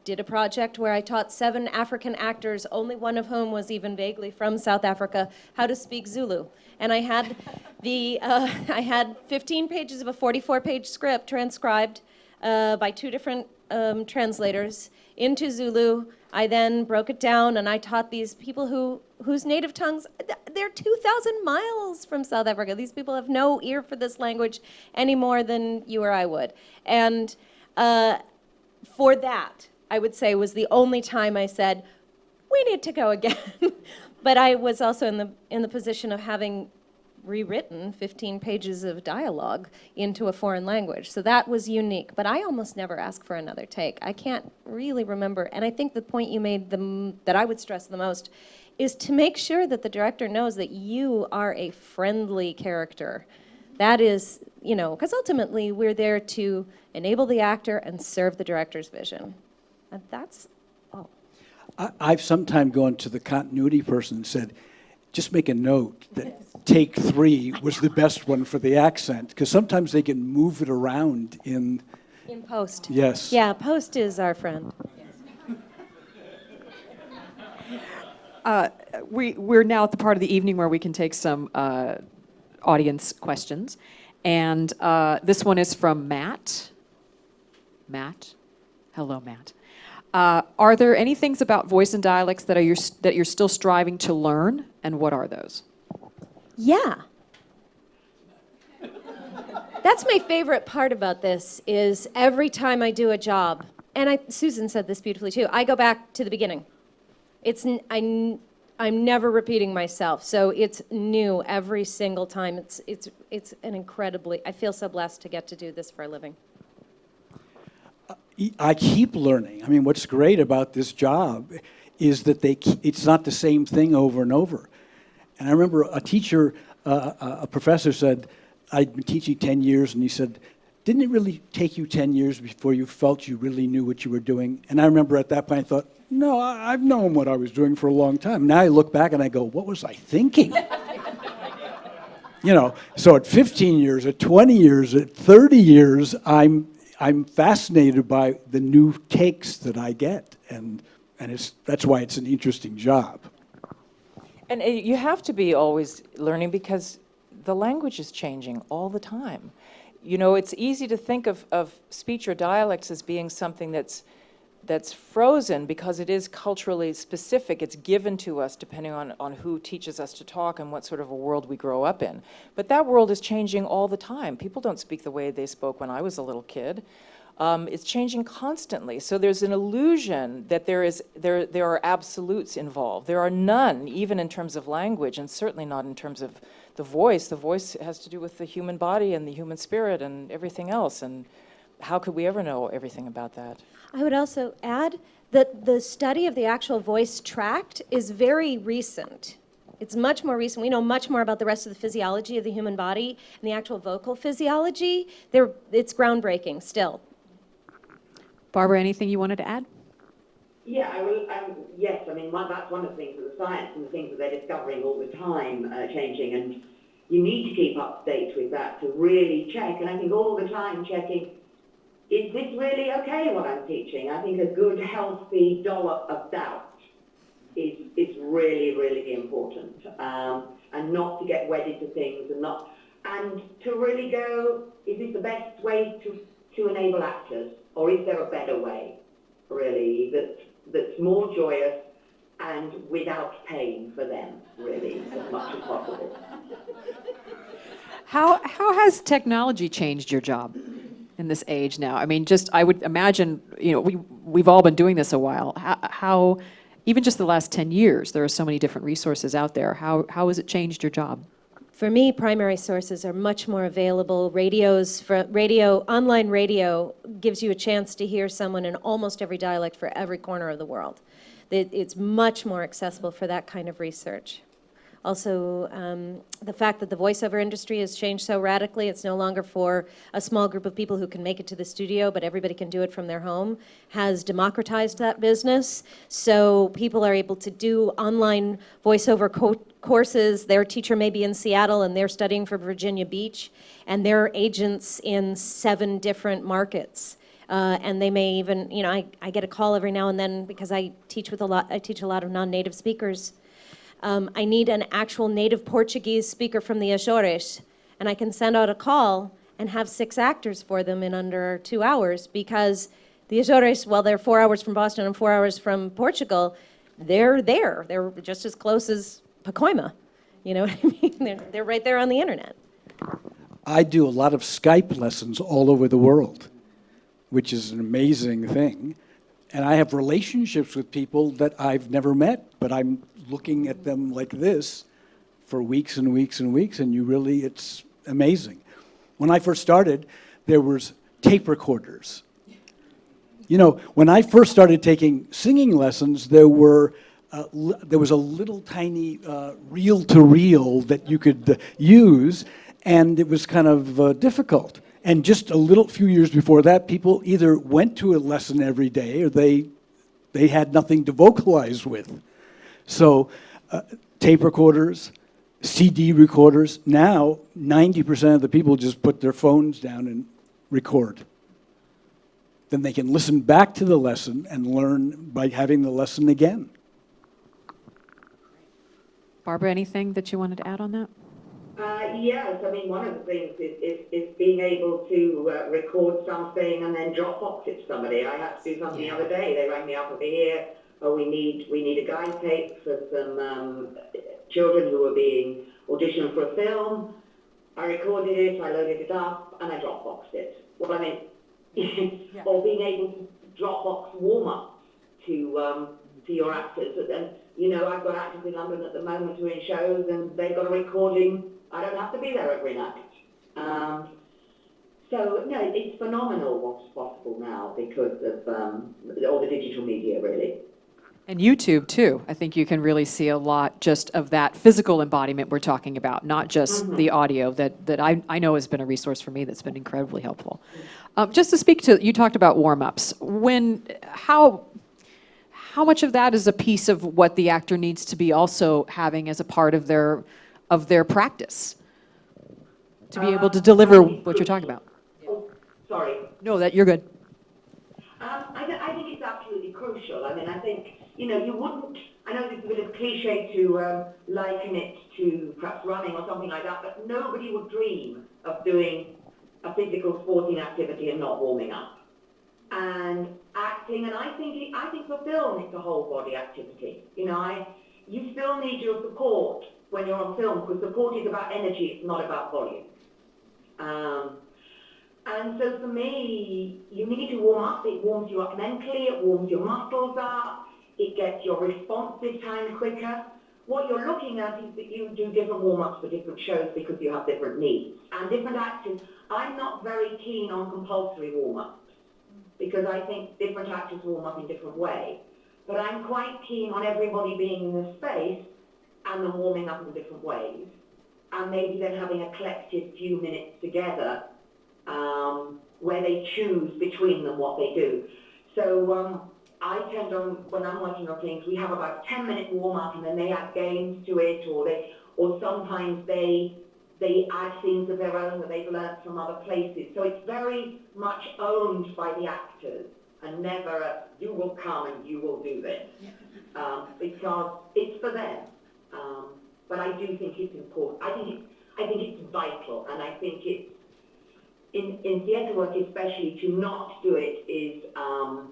did a project where I taught 7 African actors, only one of whom was even vaguely from South Africa, how to speak Zulu. And I had I had 15 pages of a 44-page script transcribed by 2 different translators into Zulu. I then broke it down and I taught these people whose native tongues, they're 2,000 miles from South Africa. These people have no ear for this language any more than you or I would. And for that, I would say was the only time I said, we need to go again. But I was also in the position of having rewritten 15 pages of dialogue into a foreign language. So that was unique. But I almost never ask for another take. I can't really remember. And I think the point you made that I would stress the most is to make sure that the director knows that you are a friendly character. That is, because ultimately we're there to enable the actor and serve the director's vision. And that's all. I've sometimes gone to the continuity person and said, just make a note that take 3 was the best one for the accent, because sometimes they can move it around in Post. Yes. Yeah, post is our friend. We're now at the part of the evening where we can take some audience questions. And this one is from Matt. Matt. Hello, Matt. Are there any things about voice and dialects that you're still striving to learn, and what are those? Yeah. That's my favorite part about this is every time I do a job, and Susan said this beautifully too, I go back to the beginning. I'm never repeating myself, so it's new every single time. It's an incredibly, I feel so blessed to get to do this for a living. I keep learning. I mean, what's great about this job is that it's not the same thing over and over. And I remember a teacher, a professor said, I'd been teaching 10 years, and he said, didn't it really take you 10 years before you felt you really knew what you were doing? And I remember at that point I thought, no, I've known what I was doing for a long time. Now I look back and I go, what was I thinking? So at 15 years, at 20 years, at 30 years, I'm fascinated by the new takes that I get, and that's why it's an interesting job. And you have to be always learning because the language is changing all the time. It's easy to think of speech or dialects as being something that's frozen because it is culturally specific. It's given to us depending on who teaches us to talk and what sort of a world we grow up in. But that world is changing all the time. People don't speak the way they spoke when I was a little kid. It's changing constantly. So there's an illusion that there are absolutes involved. There are none, even in terms of language, and certainly not in terms of the voice. The voice has to do with the human body and the human spirit and everything else. And how could we ever know everything about that? I would also add that the study of the actual voice tract is very recent. It's much more recent. We know much more about the rest of the physiology of the human body and the actual vocal physiology. It's groundbreaking still. Barbara, anything you wanted to add? Yeah, I will. Yes, I mean, that's one of the things that the science and the things that they're discovering all the time changing, and you need to keep up to date with that to really check. And I think all the time checking, is this really okay what I'm teaching? I think a good, healthy dollop of doubt is really, really important, and not to get wedded to things, and to really go, is this the best way to enable actors, or is there a better way, really, that's more joyous, and without pain for them, really, as much as possible. How has technology changed your job in this age now? I mean, just I would imagine, you know, we've all been doing this a while. How even just the last 10 years, there are so many different resources out there. How has it changed your job? For me, primary sources are much more available. Online radio gives you a chance to hear someone in almost every dialect for every corner of the world. It's much more accessible for that kind of research. Also, the fact that the voiceover industry has changed so radically, it's no longer for a small group of people who can make it to the studio, but everybody can do it from their home, has democratized that business. So people are able to do online voiceover courses. Their teacher may be in Seattle and they're studying for Virginia Beach, and they're agents in 7 different markets. And they may even, you know, I get a call every now and then because I teach a lot of non-native speakers. I need an actual native Portuguese speaker from the Azores, and I can send out a call and have 6 actors for them in under 2 hours, because the Azores, well, they're 4 hours from Boston and 4 hours from Portugal, they're there. They're just as close as Pacoima. You know what I mean? They're right there on the internet. I do a lot of Skype lessons all over the world, which is an amazing thing. And I have relationships with people that I've never met, but I'm looking at them like this for weeks and weeks and weeks, and it's amazing. When I first started, there was tape recorders. You know, when I first started taking singing lessons, there was a little tiny reel-to-reel that you could use, and it was kind of difficult. And just a few years before that, people either went to a lesson every day or they had nothing to vocalize with. So tape recorders, CD recorders, now 90% of the people just put their phones down and record. Then they can listen back to the lesson and learn by having the lesson again. Barbara, anything that you wanted to add on that? Yes, I mean, one of the things is being able to record something and then Dropbox it to somebody. I had to do something the other day. They rang me up over here. Oh, we need a guide tape for some children who were being auditioned for a film. I recorded it, I loaded it up, and I Dropboxed it. Well, I mean, or being able to Dropbox warm-ups to your actors. And, you know, I've got actors in London at the moment who are in shows, and they've got a recording. I don't have to be there every night. So, no, it's phenomenal what's possible now because of all the digital media, really. And YouTube, too. I think you can really see a lot just of that physical embodiment we're talking about, not just the audio that I know has been a resource for me that's been incredibly helpful. Just to speak to, you talked about warm-ups. How much of that is a piece of what the actor needs to be also having as a part of their practice to be able to deliver what you're talking about? Oh, sorry. No, that you're good. I think it's absolutely crucial. I mean, I think, you know, you wouldn't, I know it's a bit of cliche to liken it to perhaps running or something like that, but nobody would dream of doing a physical sporting activity and not warming up. And acting, and I think for film it's a whole body activity. You know, you still need your support when you're on film, because support is about energy, it's not about volume. And so for me, you need to warm up. It warms you up mentally, it warms your muscles up, it gets your responsive time quicker. What you're looking at is that you do different warm-ups for different shows because you have different needs. And different actors, I'm not very keen on compulsory warm-ups because I think different actors warm up in different ways. But I'm quite keen on everybody being in the space and then warming up in different ways. And maybe then having a collective few minutes together where they choose between them what they do. So I tend on, when I'm working on things, we have about a 10-minute warm-up and then they add games to it, or sometimes they add things of their own that they've learned from other places. So it's very much owned by the actors and never you will come and you will do this, because it's for them. But I do think it's important. I think it's vital, and I think it's in theatre work especially, to not do it is I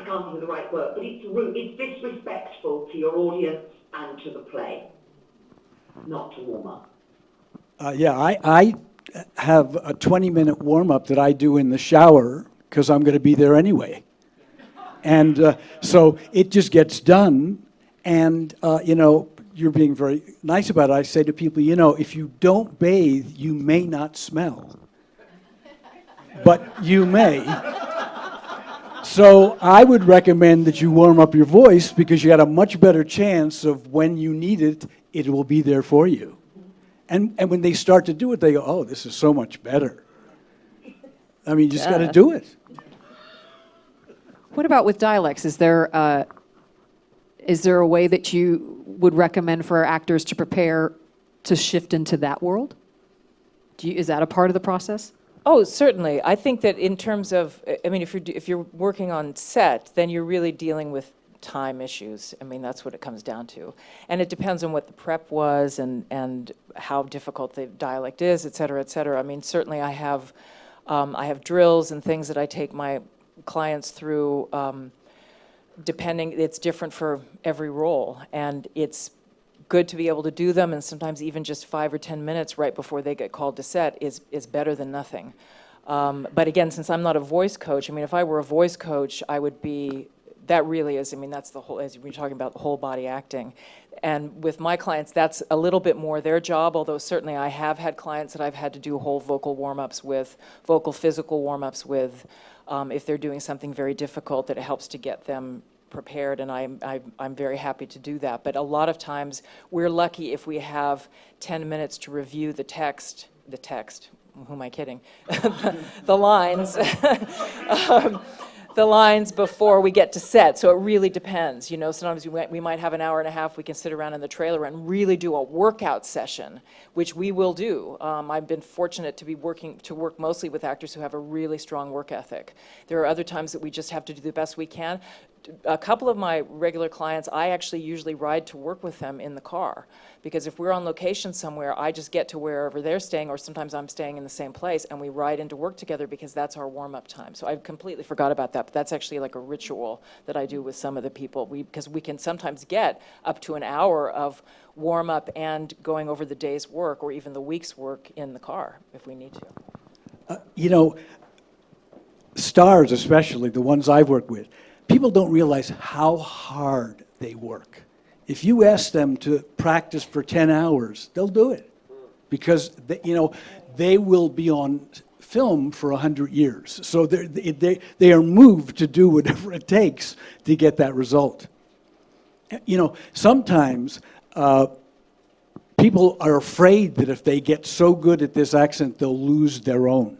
can't think of the right word, but it's rude. It's disrespectful to your audience and to the play, not to warm up. Yeah, I have a 20-minute warm-up that I do in the shower because I'm going to be there anyway. And so it just gets done. And, you're being very nice about it. I say to people, if you don't bathe, you may not smell. But you may. So I would recommend that you warm up your voice because you got a much better chance of when you need it, it will be there for you. And when they start to do it, they go, oh, this is so much better. I mean, you just got to do it. What about with dialects? Is there a way that you would recommend for actors to prepare to shift into that world? Is that a part of the process? Oh, certainly. I think that in terms of, I mean, if you're working on set, then you're really dealing with time issues. I mean, that's what it comes down to. And it depends on what the prep was and how difficult the dialect is, et cetera, et cetera. I mean, certainly I have drills and things that I take my clients through, depending, it's different for every role. And it's good to be able to do them, and sometimes even just 5 or 10 minutes right before they get called to set is better than nothing. But again, since I'm not a voice coach, I mean, if I were a voice coach, I would be, that really is, I mean, that's the whole, as we're talking about, the whole body acting. And with my clients, that's a little bit more their job, although certainly I have had clients that I've had to do whole vocal warm-ups with, vocal physical warm-ups with, if they're doing something very difficult that it helps to get them prepared, and I'm very happy to do that. But a lot of times, we're lucky if we have 10 minutes to review the text, who am I kidding? The lines. The lines before we get to set, so it really depends. You know, sometimes we might have an hour and a half, we can sit around in the trailer and really do a workout session, which we will do. I've been fortunate to work mostly with actors who have a really strong work ethic. There are other times that we just have to do the best we can. A couple of my regular clients, I actually usually ride to work with them in the car, because if we're on location somewhere, I just get to wherever they're staying, or sometimes I'm staying in the same place, and we ride into work together because that's our warm-up time. So I completely forgot about that, but that's actually like a ritual that I do with some of the people, because we can sometimes get up to an hour of warm-up and going over the day's work or even the week's work in the car if we need to. You know, stars especially, the ones I've worked with, people don't realize how hard they work. If you ask them to practice for 10 hours, they'll do it. Because, they will be on film for 100 years. So they are moved to do whatever it takes to get that result. Sometimes people are afraid that if they get so good at this accent, they'll lose their own.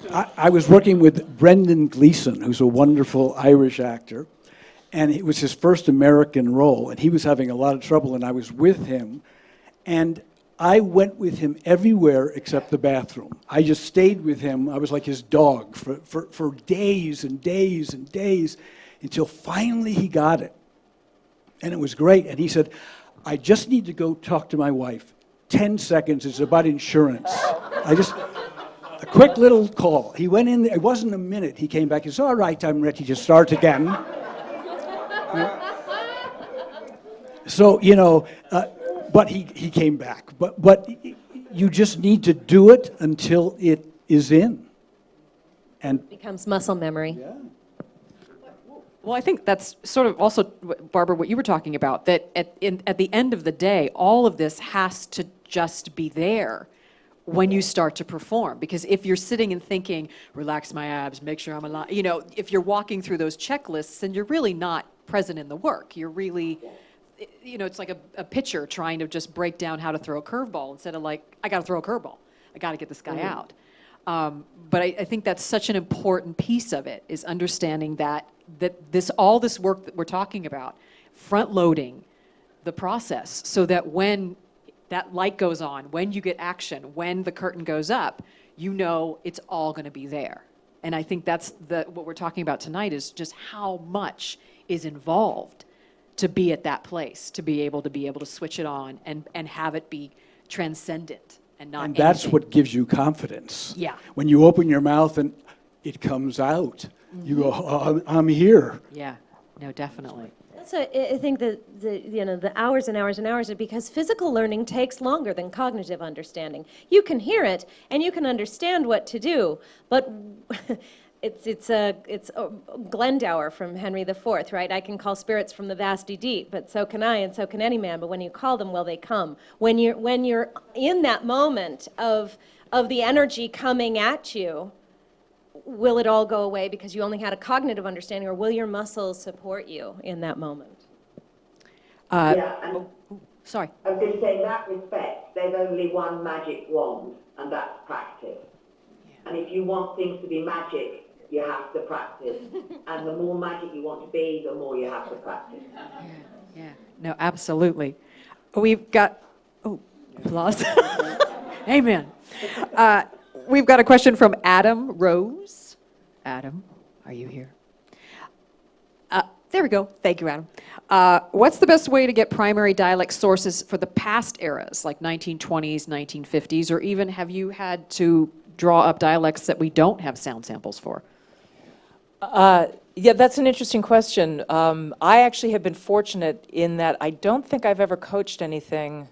I was working with Brendan Gleeson, who's a wonderful Irish actor, and it was his first American role, and he was having a lot of trouble, and I was with him, and I went with him everywhere except the bathroom. I just stayed with him. I was like his dog for days and days and days, until finally he got it. And it was great, and he said, I just need to go talk to my wife. 10 seconds, it's about insurance. A quick little call. He went in there, it wasn't a minute. He came back, he said, all right, I'm ready to start again. So, but he came back. But you just need to do it until it is in. And It becomes muscle memory. yeah. Well, I think that's sort of also, Barbara, what you were talking about, that at the end of the day, all of this has to just be there when you start to perform. Because if you're sitting and thinking, relax my abs, make sure I'm alive, if you're walking through those checklists, then you're really not present in the work. You're really, it's like a pitcher trying to just break down how to throw a curveball instead of like, I got to throw a curveball. I got to get this guy out. But I think that's such an important piece of it, is understanding that all this work that we're talking about, front loading the process, so that when that light goes on, when you get action, when the curtain goes up, it's all going to be there. And I think that's what we're talking about tonight, is just how much is involved to be at that place, to be able to switch it on and have it be transcendent and not And that's anything. what gives you confidence. Yeah. When you open your mouth and it comes out. You go, oh, I'm here. Yeah, no, definitely. So I think that the hours and hours and hours are because physical learning takes longer than cognitive understanding. You can hear it and you can understand what to do, but it's Glendower from Henry IV, right? I can call spirits from the vasty deep, but so can I and so can any man. But when you call them, well, they come. When you're in that moment of the energy coming at you, will it all go away because you only had a cognitive understanding, or will your muscles support you in that moment? Yeah, and Sorry. I was going to say, in that respect, there's only one magic wand, and that's practice. And if you want things to be magic, you have to practice. And the more magic you want to be, the more you have to practice. Yeah, no, absolutely. We've got, applause. Amen. We've got a question from Adam Rose. Adam, are you here? There we go. Thank you, Adam. What's the best way to get primary dialect sources for the past eras, like 1920s, 1950s, or even have you had to draw up dialects that we don't have sound samples for? Yeah, that's an interesting question. I actually have been fortunate in that I don't think I've ever coached anything.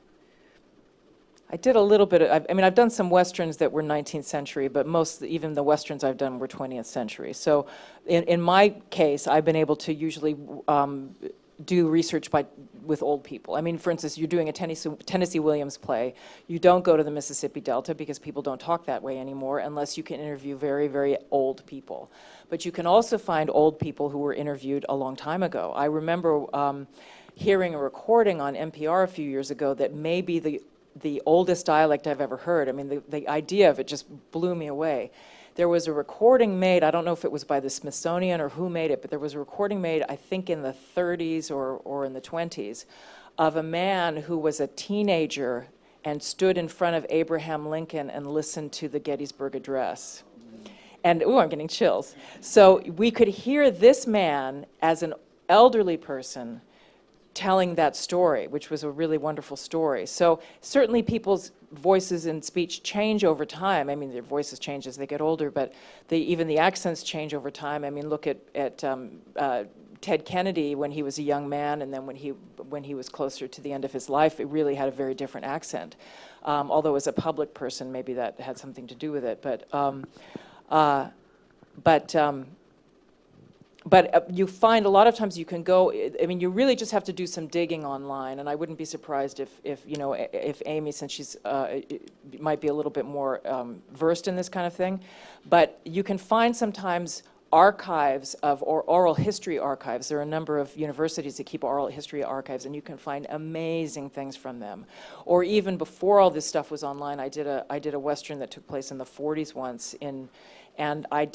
I did a little bit of, I mean, I've done some Westerns that were 19th century, but even the Westerns I've done were 20th century. So in my case, I've been able to usually do research with old people. I mean, for instance, you're doing a Tennessee Williams play. You don't go to the Mississippi Delta because people don't talk that way anymore unless you can interview very, very old people. But you can also find old people who were interviewed a long time ago. I remember hearing a recording on NPR a few years ago that may be the oldest dialect I've ever heard. I mean, the idea of it just blew me away. There was a recording made, I don't know if it was by the Smithsonian or who made it, but there was a recording made, I think in the 30s or in the 20s, of a man who was a teenager and stood in front of Abraham Lincoln and listened to the Gettysburg Address. And, I'm getting chills. So we could hear this man as an elderly person telling that story, which was a really wonderful story. So certainly people's voices and speech change over time. I mean, their voices change as they get older, but even the accents change over time. I mean, look at Ted Kennedy when he was a young man, and then when he was closer to the end of his life, it really had a very different accent. Although as a public person, maybe that had something to do with it. But you find a lot of times you can go, I mean, you really just have to do some digging online, and I wouldn't be surprised if Amy, since she's might be a little bit more versed in this kind of thing, but you can find sometimes archives or oral history archives. There are a number of universities that keep oral history archives, and you can find amazing things from them. Or even before all this stuff was online, I did a Western that took place in the 40s once and I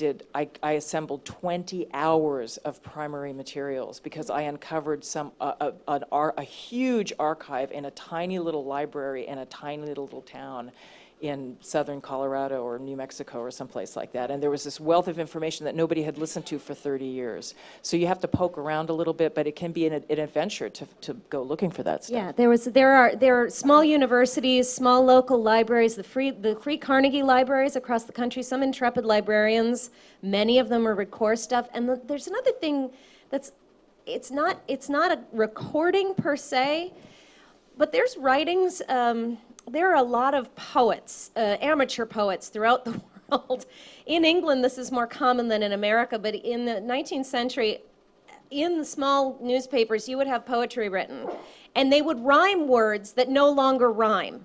assembled 20 hours of primary materials because I uncovered a huge archive in a tiny little library in a tiny little town in southern Colorado or New Mexico or someplace like that. And there was this wealth of information that nobody had listened to for 30 years. So you have to poke around a little bit, but it can be an adventure to go looking for that stuff. Yeah, there are small universities, small local libraries, the free Carnegie libraries across the country, some intrepid librarians, many of them are record stuff. And there's another thing it's not a recording per se, but there's writings. There are a lot of poets, amateur poets throughout the world. In England, this is more common than in America, but in the 19th century, in the small newspapers, you would have poetry written, and they would rhyme words that no longer rhyme.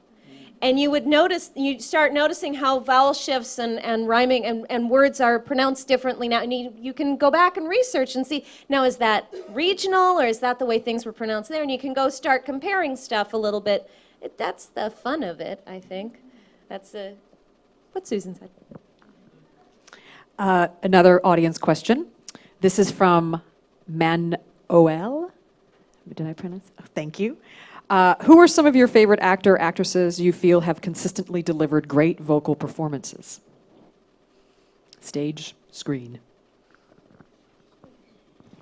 And you'd start noticing how vowel shifts and rhyming and words are pronounced differently now. And you can go back and research and see, now is that regional or is that the way things were pronounced there? And you can go start comparing stuff a little bit. That's the fun of it, I think. That's what Susan said. Another audience question. This is from Manoel. Did I pronounce? Oh, thank you. Who are some of your favorite actor, actresses you feel have consistently delivered great vocal performances? Stage, screen.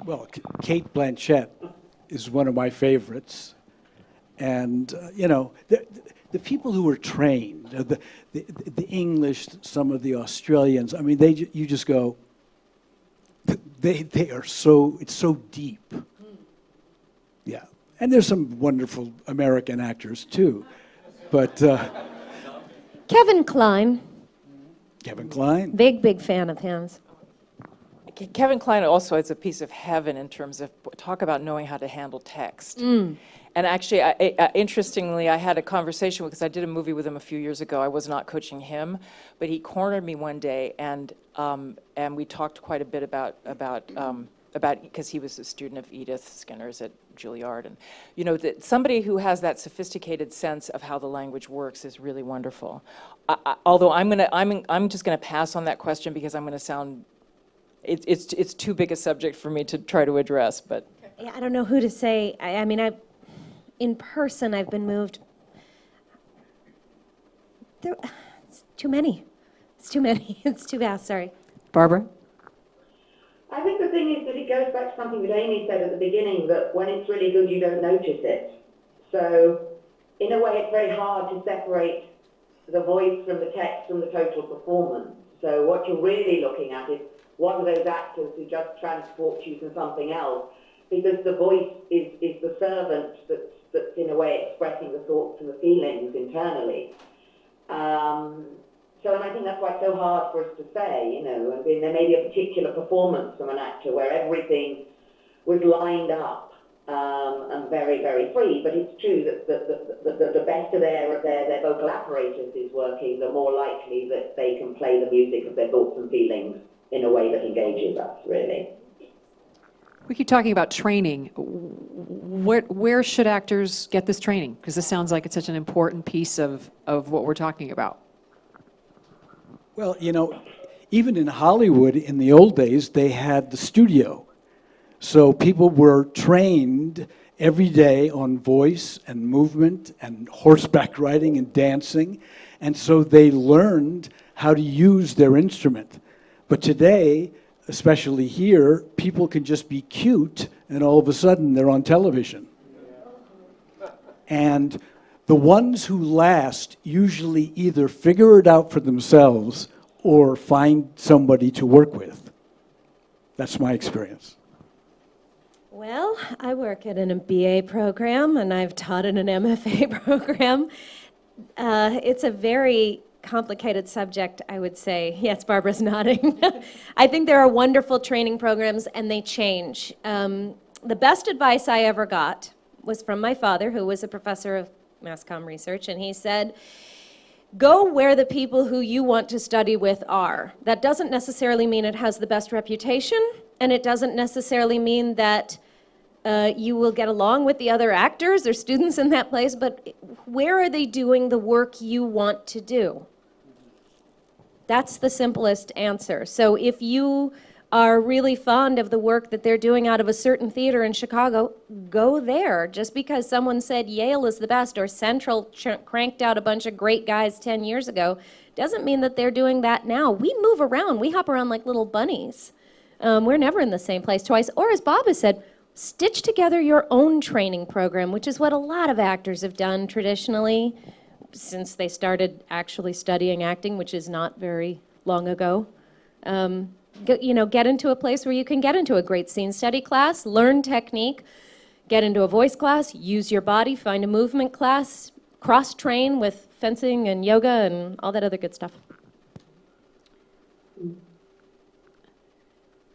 Well, Kate Blanchett is one of my favorites. And, the people who are trained, the English, some of the Australians, I mean, you just go, They are so, it's so deep. Yeah. And there's some wonderful American actors too. But Kevin Kline, Kevin Kline. big fan of his. Kevin Kline also is a piece of heaven in terms of, talk about knowing how to handle text. And actually, interestingly, I had a conversation because I did a movie with him a few years ago. I was not coaching him, but he cornered me one day, and we talked quite a bit about because he was a student of Edith Skinner's at Juilliard, and that somebody who has that sophisticated sense of how the language works is really wonderful. Although I'm just gonna pass on that question because I'm gonna sound. It's too big a subject for me to try to address, but. Yeah, I don't know who to say. I mean, in person, I've been moved. It's too many. It's too many. It's too vast, sorry. Barbara? I think the thing is that it goes back to something that Amy said at the beginning, that when it's really good, you don't notice it. So, in a way, it's very hard to separate the voice from the text from the total performance. So what you're really looking at is what are those actors who just transport you to something else, because the voice is the servant that's in a way expressing the thoughts and the feelings internally. So, and I think that's why it's so hard for us to say, I mean, there may be a particular performance from an actor where everything was lined up and very, very free, but it's true that the better their vocal apparatus is working, the more likely that they can play the music of their thoughts and feelings in a way that engages us, really. We keep talking about training. Where should actors get this training? Because this sounds like it's such an important piece of what we're talking about. Well, even in Hollywood in the old days, they had the studio. So people were trained every day on voice and movement and horseback riding and dancing. And so they learned how to use their instrument. But today, especially here, people can just be cute and all of a sudden they're on television. And the ones who last usually either figure it out for themselves or find somebody to work with. That's my experience. Well, I work at an MBA program, and I've taught in an MFA program. It's a very complicated subject, I would say. Yes, Barbara's nodding. I think there are wonderful training programs, and they change. The best advice I ever got was from my father, who was a professor of mass comm research, and he said, go where the people who you want to study with are. That doesn't necessarily mean it has the best reputation, and it doesn't necessarily mean that you will get along with the other actors or students in that place, but where are they doing the work you want to do? That's the simplest answer. So if you are really fond of the work that they're doing out of a certain theater in Chicago, go there. Just because someone said Yale is the best or Central cranked out a bunch of great guys 10 years ago doesn't mean that they're doing that now. We move around. We hop around like little bunnies. We're never in the same place twice. Or as Bob has said, stitch together your own training program, which is what a lot of actors have done traditionally since they started actually studying acting, which is not very long ago. Get into a place where you can get into a great scene study class, learn technique, get into a voice class, use your body, find a movement class, cross-train with fencing and yoga and all that other good stuff.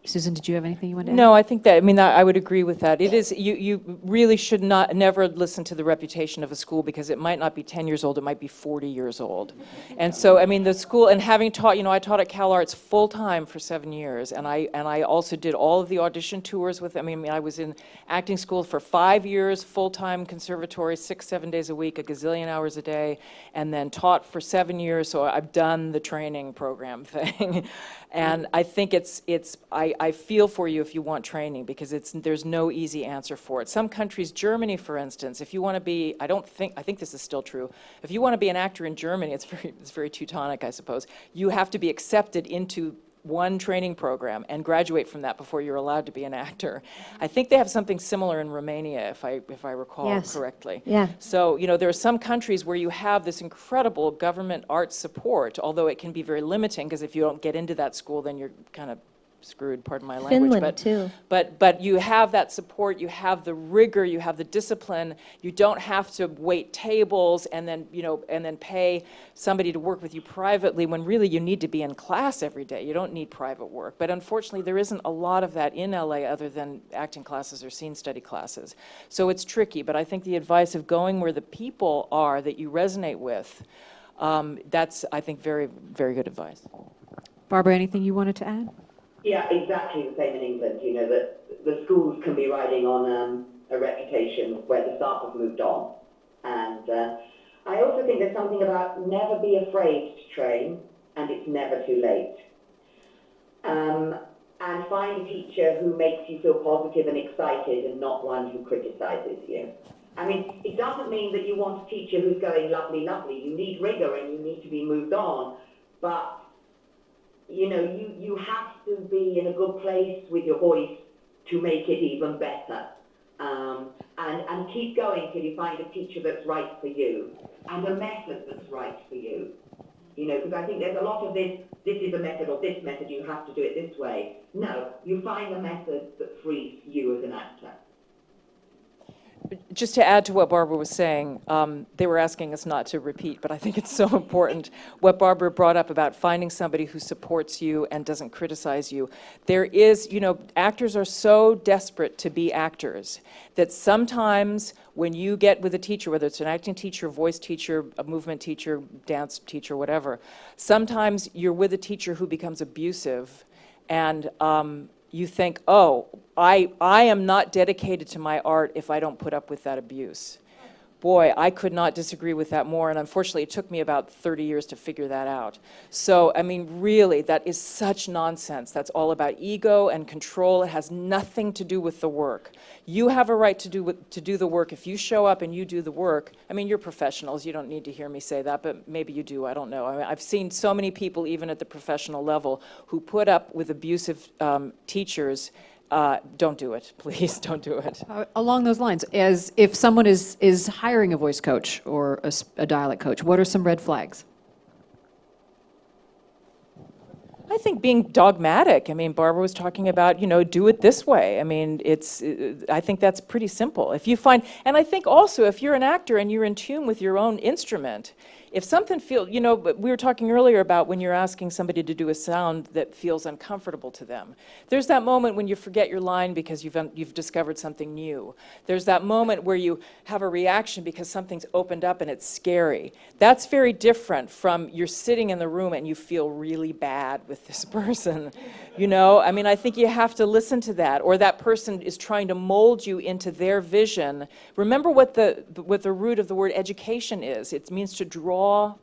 Susan, did you have anything you wanted to add? No, I think that, I would agree with that. It is, you really should never listen to the reputation of a school because it might not be 10 years old, it might be 40 years old. And so, the school, and having taught, I taught at Cal Arts full-time for 7 years, and I also did all of the audition tours with, I was in acting school for 5 years, full-time conservatory, 6-7 days a week, a gazillion hours a day, and then taught for 7 years, so I've done the training program thing. And I think I feel for you if you want training because there's no easy answer for it. Some countries, Germany for instance, if you want to be, I think this is still true, if you want to be an actor in Germany, it's very Teutonic I suppose, you have to be accepted into one training program and graduate from that before you're allowed to be an actor. I think they have something similar in Romania, if I recall correctly. Yeah. So, there are some countries where you have this incredible government arts support, although it can be very limiting, because if you don't get into that school, then you're kind of screwed, pardon my language. Finland, But, too. but you have that support, you have the rigor, you have the discipline. You don't have to wait tables and then, and then pay somebody to work with you privately when really you need to be in class every day. You don't need private work. But unfortunately, there isn't a lot of that in LA other than acting classes or scene study classes. So it's tricky, but I think the advice of going where the people are that you resonate with, that's, I think, very, very good advice. Barbara, anything you wanted to add? Yeah, exactly the same in England, that the schools can be riding on a reputation where the staff have moved on. And I also think there's something about never be afraid to train, and it's never too late. And find a teacher who makes you feel positive and excited and not one who criticizes you. I mean, it doesn't mean that you want a teacher who's going lovely, lovely. You need rigor and you need to be moved on. But you have to be in a good place with your voice to make it even better. And keep going till you find a teacher that's right for you and a method that's right for you. Because I think there's a lot of this is a method or this method, you have to do it this way. No, you find a method that frees you as an actor. Just to add to what Barbara was saying, they were asking us not to repeat, but I think it's so important what Barbara brought up about finding somebody who supports you and doesn't criticize you. There is, actors are so desperate to be actors that sometimes when you get with a teacher, whether it's an acting teacher, voice teacher, a movement teacher, dance teacher, whatever, sometimes you're with a teacher who becomes abusive and you think, oh, I am not dedicated to my art if I don't put up with that abuse. Boy, I could not disagree with that more, and unfortunately it took me about 30 years to figure that out. So, I mean, really, that is such nonsense. That's all about ego and control. It has nothing to do with the work. You have a right to do the work. If you show up and you do the work, I mean, you're professionals. You don't need to hear me say that, but maybe you do. I don't know. I mean, I've seen so many people, even at the professional level, who put up with abusive teachers. Don't do it, please. Don't do it. Along those lines, as if someone is hiring a voice coach or a dialect coach, what are some red flags? I think being dogmatic. I mean, Barbara was talking about, do it this way. I mean, I think that's pretty simple. If you find, and I think also if you're an actor and you're in tune with your own instrument, if something feels, but we were talking earlier about when you're asking somebody to do a sound that feels uncomfortable to them. There's that moment when you forget your line because you've discovered something new. There's that moment where you have a reaction because something's opened up and it's scary. That's very different from you're sitting in the room and you feel really bad with this person. I mean, I think you have to listen to that, or that person is trying to mold you into their vision. Remember what the root of the word education is. It means to draw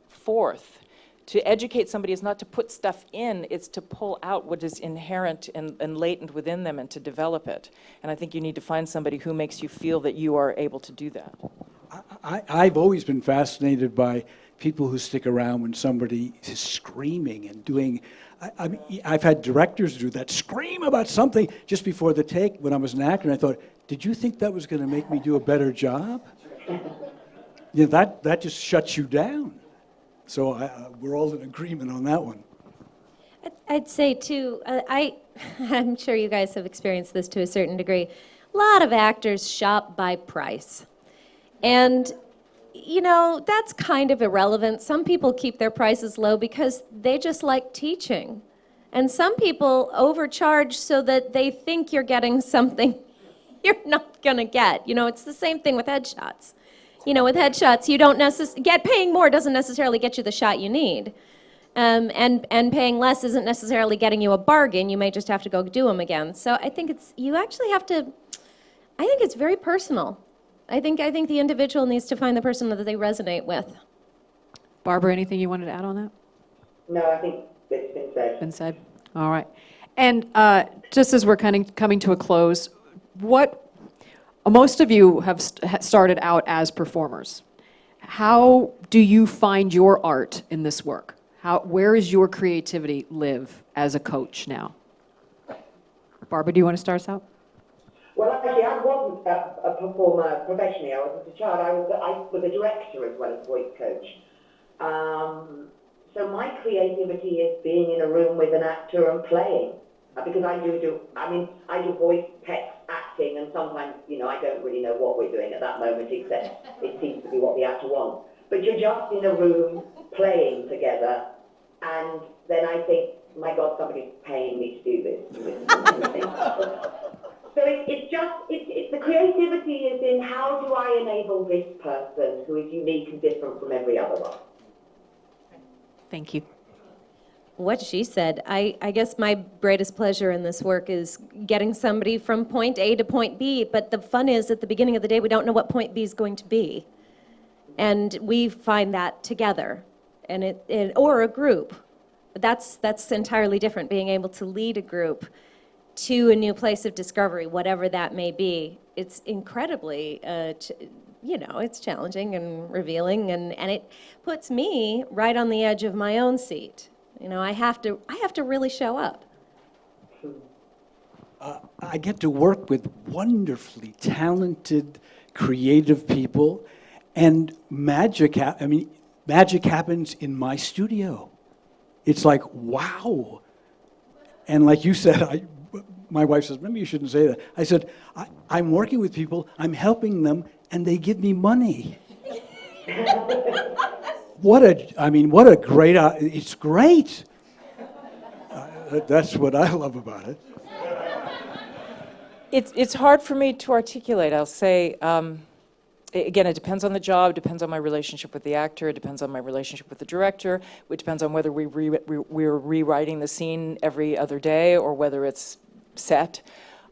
forth. To educate somebody is not to put stuff in, it's to pull out what is inherent and latent within them and to develop it. And I think you need to find somebody who makes you feel that you are able to do that. I've always been fascinated by people who stick around when somebody is screaming and doing. I mean, I've had directors do that, scream about something just before the take when I was an actor, and I thought, did you think that was going to make me do a better job? That just shuts you down. So we're all in agreement on that one. I'd say, too, I'm sure you guys have experienced this to a certain degree. A lot of actors shop by price. And, that's kind of irrelevant. Some people keep their prices low because they just like teaching. And some people overcharge so that they think you're getting something you're not going to get. It's the same thing with headshots. With headshots, you don't paying more doesn't necessarily get you the shot you need. And paying less isn't necessarily getting you a bargain. You may just have to go do them again. So I think I think it's very personal. I think the individual needs to find the person that they resonate with. Barbara, anything you wanted to add on that? No, I think it's been said. Been said? All right. And just as we're kind of coming to a close, most of you have started out as performers. How do you find your art in this work? Where is your creativity live as a coach now? Barbara, do you want to start us out? Well, actually, I wasn't a performer professionally. I was as a child. I was a director as well as voice coach. So my creativity is being in a room with an actor and playing. because I do voice, text, acting, and sometimes, I don't really know what we're doing at that moment, except it seems to be what the actor wants. But you're just in a room playing together, and then I think, my God, somebody's paying me to do this. So it's the creativity is in how do I enable this person who is unique and different from every other one. Thank you. What she said, I guess my greatest pleasure in this work is getting somebody from point A to point B, but the fun is at the beginning of the day, we don't know what point B is going to be. And we find that together, and or a group. But that's entirely different, being able to lead a group to a new place of discovery, whatever that may be. It's incredibly, it's challenging and revealing, and it puts me right on the edge of my own seat. I have to really show up. I get to work with wonderfully talented, creative people, and magic happens in my studio. It's like, wow. And like you said, my wife says, maybe you shouldn't say that. I said, I'm working with people, I'm helping them, and they give me money. What a great, it's great. That's what I love about it. It's hard for me to articulate. I'll say, again, it depends on the job, depends on my relationship with the actor, it depends on my relationship with the director, it depends on whether we're rewriting the scene every other day or whether it's set.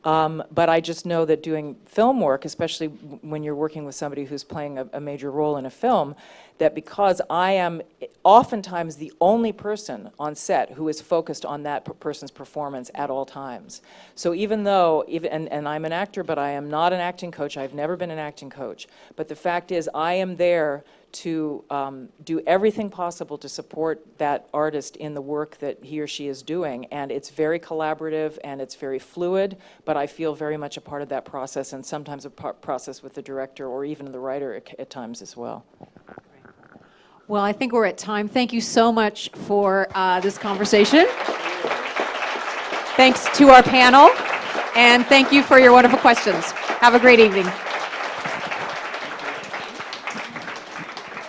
But I just know that doing film work, especially when you're working with somebody who's playing a major role in a film, that because I am oftentimes the only person on set who is focused on that person's performance at all times. So even though, and I'm an actor, but I am not an acting coach, I've never been an acting coach, but the fact is I am there to do everything possible to support that artist in the work that he or she is doing. And it's very collaborative and it's very fluid, but I feel very much a part of that process, and sometimes a process with the director or even the writer at times as well. Well, I think we're at time. Thank you so much for this conversation. Thanks to our panel, and thank you for your wonderful questions. Have a great evening.